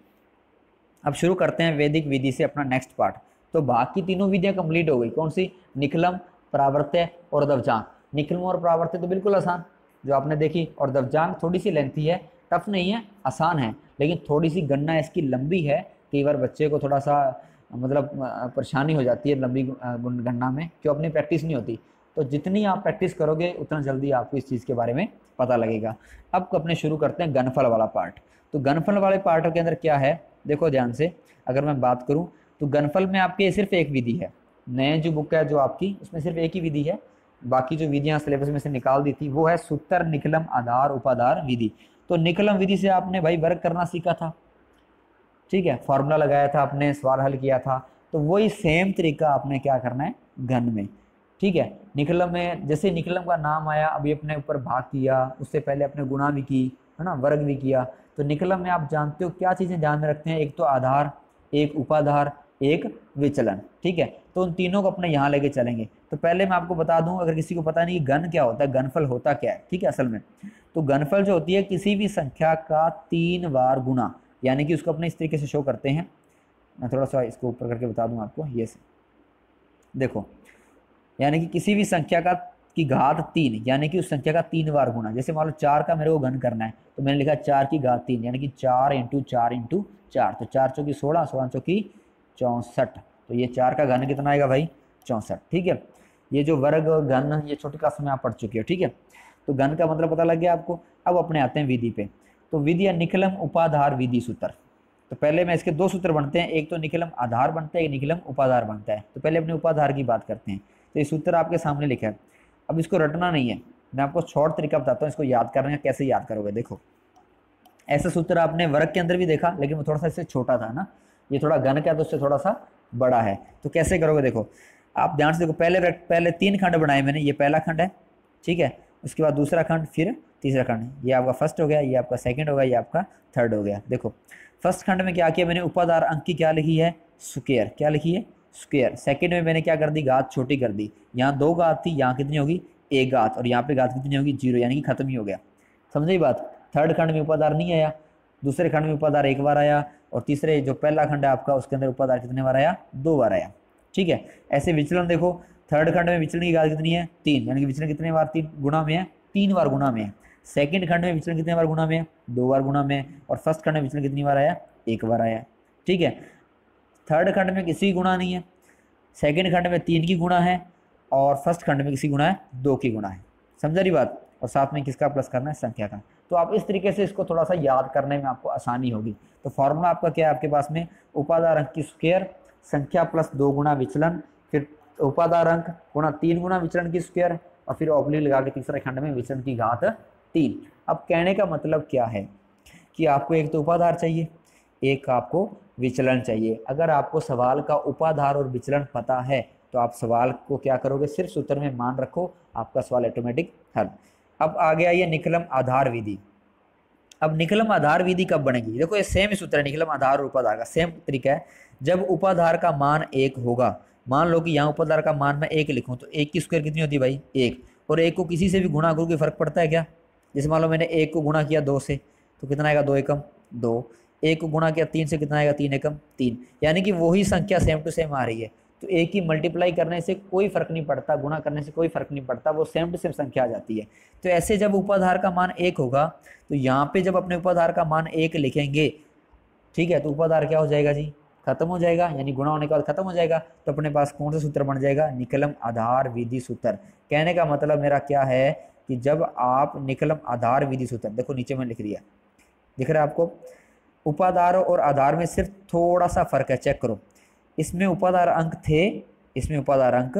अब शुरू करते हैं वैदिक विधि से अपना नेक्स्ट पार्ट। तो बाकी तीनों विधियां कंप्लीट हो गई, कौन सी, निकलम, प्रावर्त्य और दवजांक। निकलम और प्रावर्त्य तो बिल्कुल आसान जो आपने देखी, और दवजांक थोड़ी सी लेंथी है, टफ नहीं है, आसान है, लेकिन थोड़ी सी गणना इसकी लंबी है। कई बार बच्चे को थोड़ा सा मतलब परेशानी हो जाती है लंबी गणना में, क्यों अपनी प्रैक्टिस नहीं होती। तो जितनी आप प्रैक्टिस करोगे उतना जल्दी आपको इस चीज़ के बारे में पता लगेगा। अब अपने शुरू करते हैं घनफल वाला पार्ट। तो घनफल वाले पार्ट के अंदर क्या है, देखो ध्यान से, अगर मैं बात करूं तो घनफल में आपके सिर्फ एक विधि है। नए जो बुक है जो आपकी, उसमें सिर्फ एक ही विधि है, बाकी जो विधियां सिलेबस में से निकाल दी थी वो है सूत्र, निकलम, आधार, उपाधार विधि। तो निकलम विधि से आपने भाई वर्ग करना सीखा था, ठीक है, फॉर्मूला लगाया था आपने, सवाल हल किया था, तो वही सेम तरीका आपने क्या करना है घन में। ठीक है, निकलम में जैसे निकलम का नाम आया, अभी अपने ऊपर भाग किया, उससे पहले अपने गुणा भी की, है ना, वर्ग भी किया। तो निकलम में आप जानते हो क्या चीज़ें ध्यान में रखते हैं, एक तो आधार, एक उपाधार, एक विचलन। ठीक है, तो उन तीनों को अपने यहाँ लेके चलेंगे। तो पहले मैं आपको बता दूं, अगर किसी को पता नहीं घन क्या होता है, घनफल होता क्या है, ठीक है, असल में तो घनफल जो होती है किसी भी संख्या का 3 बार गुना, यानी कि उसको अपने इस तरीके से शो करते हैं। मैं थोड़ा सा इसको ऊपर करके बता दूं आपको, ये से देखो, यानी कि किसी भी संख्या का की घात 3, यानी कि उस संख्या का 3 बार गुना। जैसे मान लो 4 का मेरे को घन करना है, तो मैंने लिखा 4 की घात 3, यानी कि 4 × 4 × 4, तो 4 चौकी 16, 16 चौकी 64, तो ये 4 का घन कितना आएगा भाई 64। ठीक है, ये जो वर्ग घन ये छोटी क्लास में आप पढ़ चुके हो। ठीक है, तो घन का मतलब पता लग गया आपको। अब अपने आते हैं विधि पे। तो विधि है निकलम उपाधार विधि सूत्र। तो पहले मैं इसके 2 सूत्र बनते हैं, एक तो निकलम आधार बनता है, एक निकलम उपाधार बनता है। तो पहले अपने उपाधार की बात करते हैं। तो ये सूत्र आपके सामने लिखा है, अब इसको रटना नहीं है, मैं आपको शॉर्ट तरीका बताता हूँ इसको याद करने का, कैसे याद करोगे। देखो ऐसा सूत्र आपने वर्ग के अंदर भी देखा, लेकिन वो थोड़ा सा इससे छोटा था ना, ये थोड़ा घन का है तो उससे थोड़ा सा बड़ा है। तो कैसे करोगे, देखो आप ध्यान से देखो, पहले 3 खंड बनाए मैंने, ये पहला खंड है, ठीक है, उसके बाद दूसरा खंड, फिर तीसरा खंड, ये आपका फर्स्ट हो गया, ये आपका सेकंड हो गया, ये आपका थर्ड हो गया। देखो फर्स्ट खंड में क्या किया मैंने, उपाधार अंक की क्या लिखी है, स्क्वायर, क्या लिखी है, स्क्वायर। सेकंड में मैंने क्या कर दी, घात छोटी कर दी, यहाँ 2 घात थी, यहाँ कितनी होगी 1 घात, और यहाँ पे घात कितनी होगी 0, यानी कि खत्म ही हो गया। समझे बात। थर्ड खंड में उपाधार नहीं आया, दूसरे खंड में उपाधार 1 बार आया, और तीसरे जो पहला खंड है आपका उसके अंदर उपाधार कितने बार आया, 2 बार आया, ठीक है। ऐसे विचलन देखो, थर्ड खंड में विचलन की घात कितनी है 3, यानी कि विचलन कितने बार 3 गुणा में है, 3 बार गुणा में है। सेकंड खंड में विचलन कितने बार गुणा में है, 2 बार गुणा में है, और फर्स्ट खंड में विचलन कितनी बार आया, 1 बार आया, ठीक है। थर्ड खंड में किसी की गुणा नहीं है, सेकंड खंड में 3 की गुणा है, और फर्स्ट खंड में किसी गुणा है 2 की गुणा है। समझ रही बात। और साथ में किसका प्लस करना है, संख्या का। तो आप इस तरीके से इसको थोड़ा सा याद करने में आपको आसानी होगी। तो फॉर्मूला आपका क्या है आपके पास में, उपाधार अंक की स्क्वायर, संख्या प्लस 2 गुना विचलन, फिर उपाधार अंक गुणा 3 गुना विचलन की स्क्वायर, और फिर ऑब्लिक लगा के तीसरे खंड में विचलन की घात 3। अब कहने का मतलब क्या है कि आपको एक तो उपाधार चाहिए, एक आपको विचलन चाहिए। अगर आपको सवाल का उपाधार और विचलन पता है तो आप सवाल को क्या करोगे, सिर्फ सूत्र में मान रखो, आपका सवाल ऑटोमेटिक हल। अब आगे आइए निकलम आधार विधि। अब निकलम आधार विधि कब बनेगी, देखो ये सेम ही सूत्र है, निकलम आधार और उपाधार का सेम तरीका है। जब उपाधार का मान 1 होगा, मान लो कि यहाँ उपाधार का मान मैं 1 लिखूँ, तो 1 की स्क्वायर कितनी होती है भाई 1, और 1 को किसी से भी गुणा करूँ, फर्क पड़ता है क्या। जैसे मान लो मैंने 1 को गुणा किया 2 से, तो कितना आएगा 2 एकम 2, 1 को गुणा किया 3 से, कितना आएगा 3 एकम 3, यानी कि वही संख्या सेम टू सेम आ रही है। तो एक ही मल्टीप्लाई करने से कोई फर्क नहीं पड़ता, गुणा करने से कोई फर्क नहीं पड़ता, वो सेम टू सेम संख्या आ जाती है। तो ऐसे जब उपाधार का मान 1 होगा, तो यहाँ पे जब अपने उपाधार का मान 1 लिखेंगे, ठीक है, तो उपाधार क्या हो जाएगा जी, खत्म हो जाएगा, यानी गुणा होने के बाद खत्म हो जाएगा। तो अपने पास कौन सा सूत्र बन जाएगा, निकलम आधार विधि सूत्र। कहने का मतलब मेरा क्या है कि जब आप निकलम आधार विधि सूत्र, देखो नीचे में लिख दिया, दिख रहा है आपको, उपाधार और आधार में सिर्फ थोड़ा सा फर्क है, चेक करो। इसमें उपाधार अंक थे, इसमें उपाधार अंक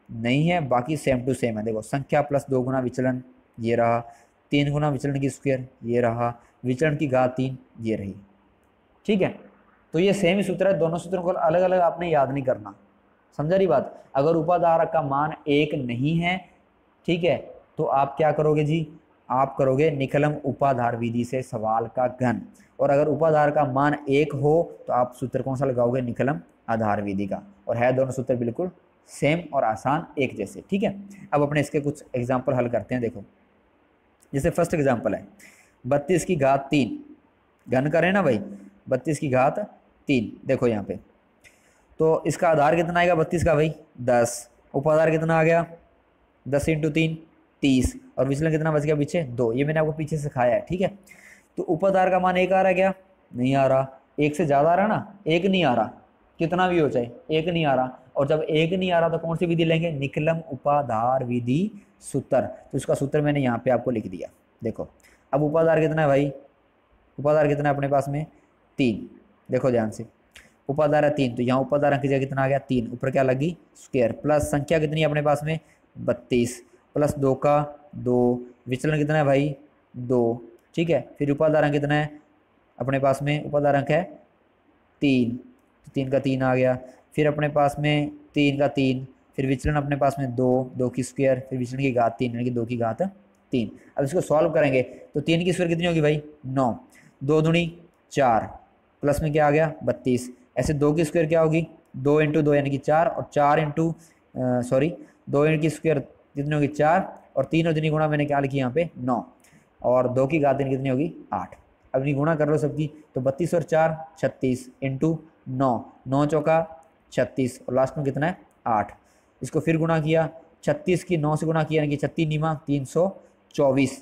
नहीं है, बाकी सेम टू सेम है। देखो संख्या प्लस 2 गुना विचलन, ये रहा, 3 गुना विचलन की स्क्वायर, ये रहा, विचलन की घात 3, ये रही, ठीक है। तो ये सेम ही सूत्र है, दोनों सूत्रों को अलग अलग आपने याद नहीं करना। समझा रही बात। अगर उपाधार का मान 1 नहीं है, ठीक है, तो आप क्या करोगे जी, आप करोगे निकलम उपाधार विधि से सवाल का घन, और अगर उपाधार का मान 1 हो तो आप सूत्र कौन सा लगाओगे, निकलम आधार विधि का। और है दोनों सूत्र बिल्कुल सेम और आसान एक जैसे, ठीक है। अब अपने इसके कुछ एग्जाम्पल हल करते हैं। देखो जैसे फर्स्ट एग्जाम्पल है 32 की घात 3, घन करें ना भाई, 32 की घात 3, देखो यहाँ पे, तो इसका आधार कितना आएगा 32 का भाई 10, उपाधार कितना आ गया 10 × 3 30, और विचलन कितना बच गया पीछे 2, ये मैंने आपको पीछे सिखाया है, ठीक है। तो उपाधार का मान 1 आ रहा है क्या, नहीं आ रहा, 1 से ज़्यादा आ रहा ना, 1 नहीं आ रहा, कितना भी हो चाहे 1 नहीं आ रहा। और जब 1 नहीं आ रहा तो कौन सी विधि लेंगे, निकलम उपाधार विधि सूत्र। तो इसका सूत्र मैंने यहाँ पे आपको लिख दिया। देखो अब उपाधार कितना है भाई, उपाधार कितना है अपने पास में 3, देखो ध्यान से, उपाधार है 3, तो यहाँ उपाधार की जगह कितना आ गया 3, ऊपर क्या लगी स्क्वायर, प्लस संख्या कितनी है अपने पास में 32, प्लस 2 का 2, विचलन कितना है भाई 2, ठीक है। फिर उपाधार अंक कितना है अपने पास में, उपाधार अंक है 3, तो 3 का 3 आ गया, फिर अपने पास में 3 का 3, फिर विचलन अपने पास में 2, 2 की स्क्वायर, फिर विचलन की घात 3, यानी कि 2 की घात 3। अब इसको सॉल्व करेंगे तो 3 की स्क्वायर कितनी होगी भाई 9, 2 दूनी 4, प्लस में क्या आ गया 32, ऐसे 2 की स्क्वायर क्या होगी 2 × 2 यानी कि 4, और 4 इंटू 2 की स्क्वायर कितनी होगी 4, और 3 और 3 गुणा मैंने क्या लिखी यहाँ पे 9, और 2 की घात 3 कितनी होगी 8। अब इन्हीं गुणा कर लो सबकी, तो 32 और 4 36 इंटू 9, 9 चौका 36, और लास्ट में कितना है 8। इसको फिर गुणा किया, 36 की 9 से गुणा किया, यानी कि 36 निमा 324,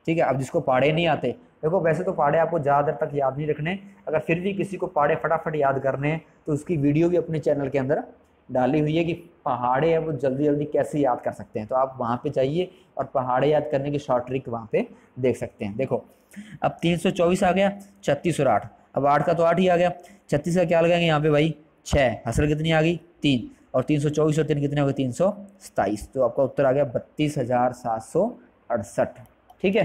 ठीक है। अब जिसको पाड़े नहीं आते, देखो वैसे तो पाड़े आपको ज़्यादा देर तक याद नहीं रखने, अगर फिर भी किसी को पाड़े फटाफट याद करने हैं तो उसकी वीडियो भी अपने चैनल के अंदर डाली हुई है कि पहाड़े है वो जल्दी जल्दी कैसे याद कर सकते हैं, तो आप वहाँ पे जाइए और पहाड़े याद करने की शॉर्ट ट्रिक वहाँ पे देख सकते हैं। देखो अब 324 आ गया, 36 और 8, अब 8 का तो 8 ही आ गया, 36 का क्या लगाएंगे यहाँ पे भाई 6, हसल कितनी आ गई 3, और 324 और 3 कितने हो गए 327, तो आपका उत्तर आ गया 32,728। 68। ठीक है,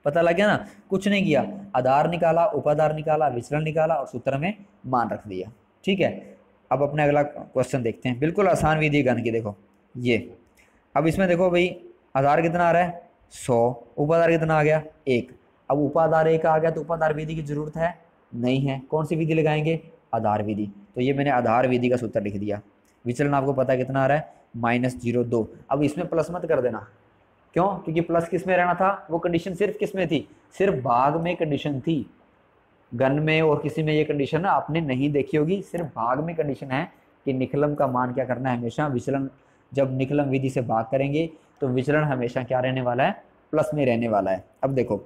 पता लग गया ना, कुछ नहीं किया, आधार निकाला, उपाधार निकाला, विचलन निकाला और सूत्र में मान रख दिया। ठीक है, अब अपने अगला क्वेश्चन देखते हैं, बिल्कुल आसान विधि गण की। देखो ये, अब इसमें देखो भाई आधार कितना आ रहा है 100, उपाधार कितना आ गया 1। अब उपाधार 1 आ गया तो उपाधार विधि की जरूरत है नहीं है, कौन सी विधि लगाएंगे, आधार विधि। तो ये मैंने आधार विधि का सूत्र लिख दिया। विचलन आपको पता है कितना आ रहा है -0.2। अब इसमें प्लस मत कर देना, क्यों, क्योंकि प्लस किस में रहना था, वो कंडीशन सिर्फ किस में थी, सिर्फ भाग में कंडीशन थी, घन में और किसी में ये कंडीशन आपने नहीं देखी होगी, सिर्फ भाग में कंडीशन है कि निकलम का मान क्या करना है, हमेशा विचलन, जब निकलम विधि से भाग करेंगे तो विचलन हमेशा क्या रहने वाला है, प्लस में रहने वाला है। अब देखो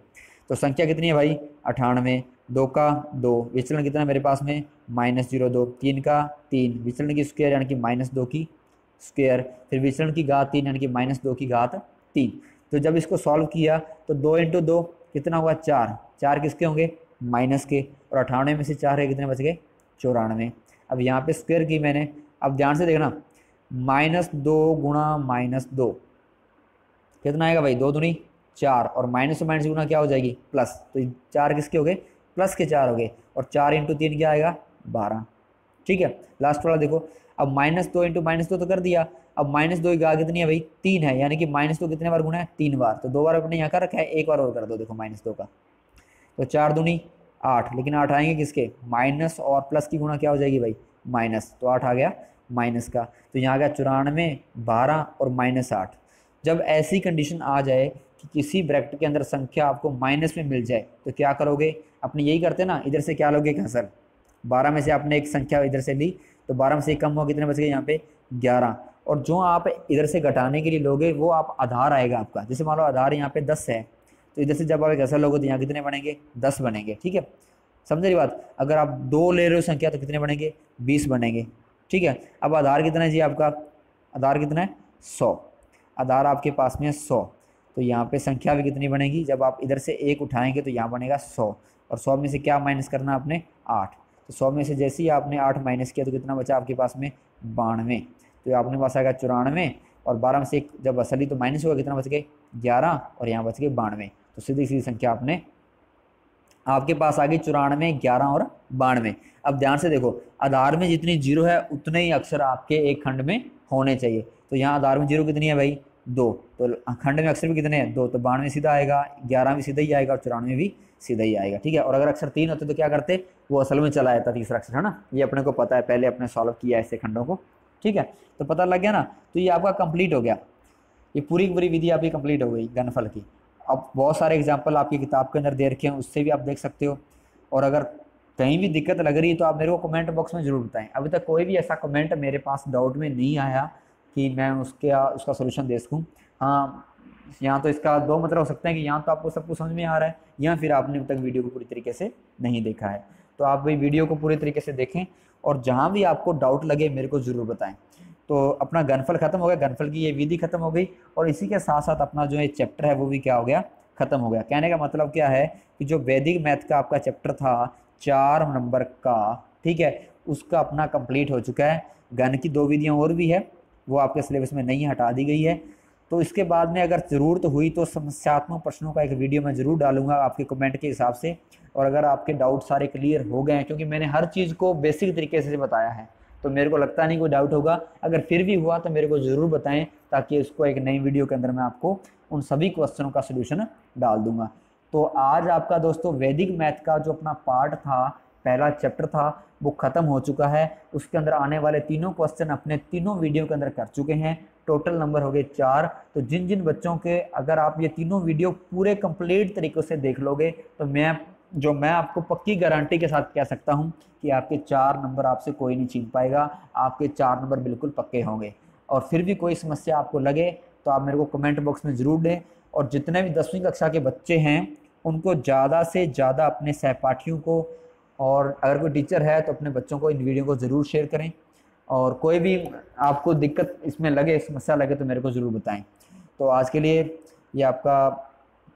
तो संख्या कितनी है भाई 98, 2 का 2, विचलन कितना मेरे पास में -0.2, 3 का 3, विचलन की स्क्वायर यानी कि -2 की स्क्वायर, फिर विचलन की घात 3 यानी कि -2 की घात 3। तो जब इसको सॉल्व किया तो 2 × 2 कितना हुआ 4, 4 किसके होंगे माइनस के, और 98 में से 4 है कितने बच गए 94। अब यहाँ पे स्क्वायर की मैंने, अब ध्यान से देखना, -2 गुणा -2 कितना आएगा भाई 2 दूनी 4, और माइनस से माइनस गुना क्या हो जाएगी प्लस, तो 4 किसके हो गए प्लस के 4 हो गए, और 4 × 3 क्या आएगा 12। ठीक है, लास्ट वाला देखो, अब -2 × -2 तो कर दिया, अब -2 की घात कितनी है भाई 3 है, यानी कि -2 कितने बार गुना है 3 बार, तो 2 बार अपने यहाँ का रखा है, एक बार और कर दो, देखो -2 का, तो 4 दूनी 8, लेकिन 8 आएंगे किसके माइनस, और प्लस की गुणा क्या हो जाएगी भाई माइनस, तो 8 आ गया माइनस का, तो यहाँ गया 94, 12 और -8। जब ऐसी कंडीशन आ जाए कि किसी ब्रैकेट के अंदर संख्या आपको माइनस में मिल जाए तो क्या करोगे, अपने यही करते ना, इधर से क्या लोगे एक हसल, 12 में से आपने एक संख्या इधर से ली तो 12 में से कम हुआ कितने बच गए यहाँ पे 11, और जो आप इधर से घटाने के लिए लोगे वो आप आधार आएगा आपका, जैसे मान लो आधार यहाँ पे 10 है, तो इधर से जब आप एक हसल लोगे तो यहाँ कितने बनेंगे 10 बनेंगे। ठीक है, समझ रही बात, अगर आप 2 ले रहे हो संख्या तो कितने बनेंगे 20 बनेंगे। ठीक है, अब आधार कितना है जी आपका, आधार कितना है 100, आधार आपके पास में है 100, तो यहाँ पे संख्या भी कितनी बनेगी, जब आप इधर से 1 उठाएंगे तो यहाँ बनेगा 100, और 100 में से क्या माइनस करना आपने 8, तो 100 में से जैसे ही आपने 8 माइनस किया तो कितना बचा आपके पास में 92, तो आपने पास आएगा 94, और 12 में से 1 जब असली तो माइनस होगा, कितना बच गए 11, और यहाँ बच गए 92, तो सीधी सीधी संख्या आपके पास आ गई 94, 11 और 92। अब ध्यान से देखो, आधार में जितनी जीरो है उतने ही अक्षर आपके एक खंड में होने चाहिए, तो यहाँ आधार में जीरो कितनी है भाई 2, तो खंड में अक्षर भी कितने हैं 2, तो 92 सीधा आएगा, 11 भी सीधा ही आएगा, और 94 भी सीधा ही आएगा। ठीक है, और अगर अक्षर 3 होते तो क्या करते, वो असल में चला जाता तीसरा अक्षर, है ना, ये अपने को पता है, पहले अपने सॉल्व किया ऐसे खंडों को। ठीक है, तो पता लग गया ना, तो ये आपका कंप्लीट हो गया, ये पूरी की पूरी विधि आपकी कंप्लीट हो गई घनफल की। अब बहुत सारे एग्जाम्पल आपकी किताब के अंदर दे रखे हैं, उससे भी आप देख सकते हो, और अगर कहीं भी दिक्कत लग रही है तो आप मेरे को कमेंट बॉक्स में ज़रूर बताएं। अभी तक कोई भी ऐसा कमेंट मेरे पास डाउट में नहीं आया कि मैं उसका सोल्यूशन दे सकूँ। हाँ, यहाँ तो इसका दो मतलब हो सकते हैं कि यहाँ तो आपको सब कुछ समझ में आ रहा है, या फिर आपने अभी तक वीडियो को पूरी तरीके से नहीं देखा है। तो आप भाई वीडियो को पूरी तरीके से देखें, और जहाँ भी आपको डाउट लगे मेरे को ज़रूर बताएं। तो अपना घनफल खत्म हो गया, घनफल की ये विधि खत्म हो गई, और इसी के साथ साथ अपना जो ये चैप्टर है वो भी क्या हो गया, खत्म हो गया। कहने का मतलब क्या है कि जो वैदिक मैथ का आपका चैप्टर था 4 नंबर का, ठीक है, उसका अपना कंप्लीट हो चुका है। घन की 2 विधियाँ और भी है, वो आपके सिलेबस में नहीं हटा दी गई है। तो इसके बाद में अगर ज़रूरत हुई तो समस्यात्मक प्रश्नों का एक वीडियो मैं ज़रूर डालूंगा आपके कमेंट के हिसाब से, और अगर आपके डाउट सारे क्लियर हो गए हैं, क्योंकि मैंने हर चीज़ को बेसिक तरीके से बताया है, तो मेरे को लगता नहीं कोई डाउट होगा। अगर फिर भी हुआ तो मेरे को ज़रूर बताएं, ताकि उसको एक नई वीडियो के अंदर मैं आपको उन सभी क्वेश्चनों का सलूशन डाल दूंगा। तो आज आपका दोस्तों वैदिक मैथ का जो अपना पार्ट था, पहला चैप्टर था, वो ख़त्म हो चुका है। उसके अंदर आने वाले तीनों क्वेश्चन अपने तीनों वीडियो के अंदर कर चुके हैं। टोटल नंबर हो गए 4। तो जिन जिन बच्चों के अगर आप ये तीनों वीडियो पूरे कंप्लीट तरीके से देख लोगे तो मैं आपको पक्की गारंटी के साथ कह सकता हूं कि आपके 4 नंबर आपसे कोई नहीं छीन पाएगा। आपके 4 नंबर बिल्कुल पक्के होंगे। और फिर भी कोई समस्या आपको लगे तो आप मेरे को कमेंट बॉक्स में ज़रूर दें। और जितने भी 10वीं कक्षा के बच्चे हैं उनको ज़्यादा से ज़्यादा अपने सहपाठियों को, और अगर कोई टीचर है तो अपने बच्चों को इन वीडियो को ज़रूर शेयर करें। और कोई भी आपको दिक्कत इसमें लगे, समस्या लगे तो मेरे को ज़रूर बताएं। तो आज के लिए ये आपका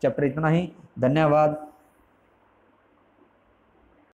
चैप्टर इतना ही। धन्यवाद।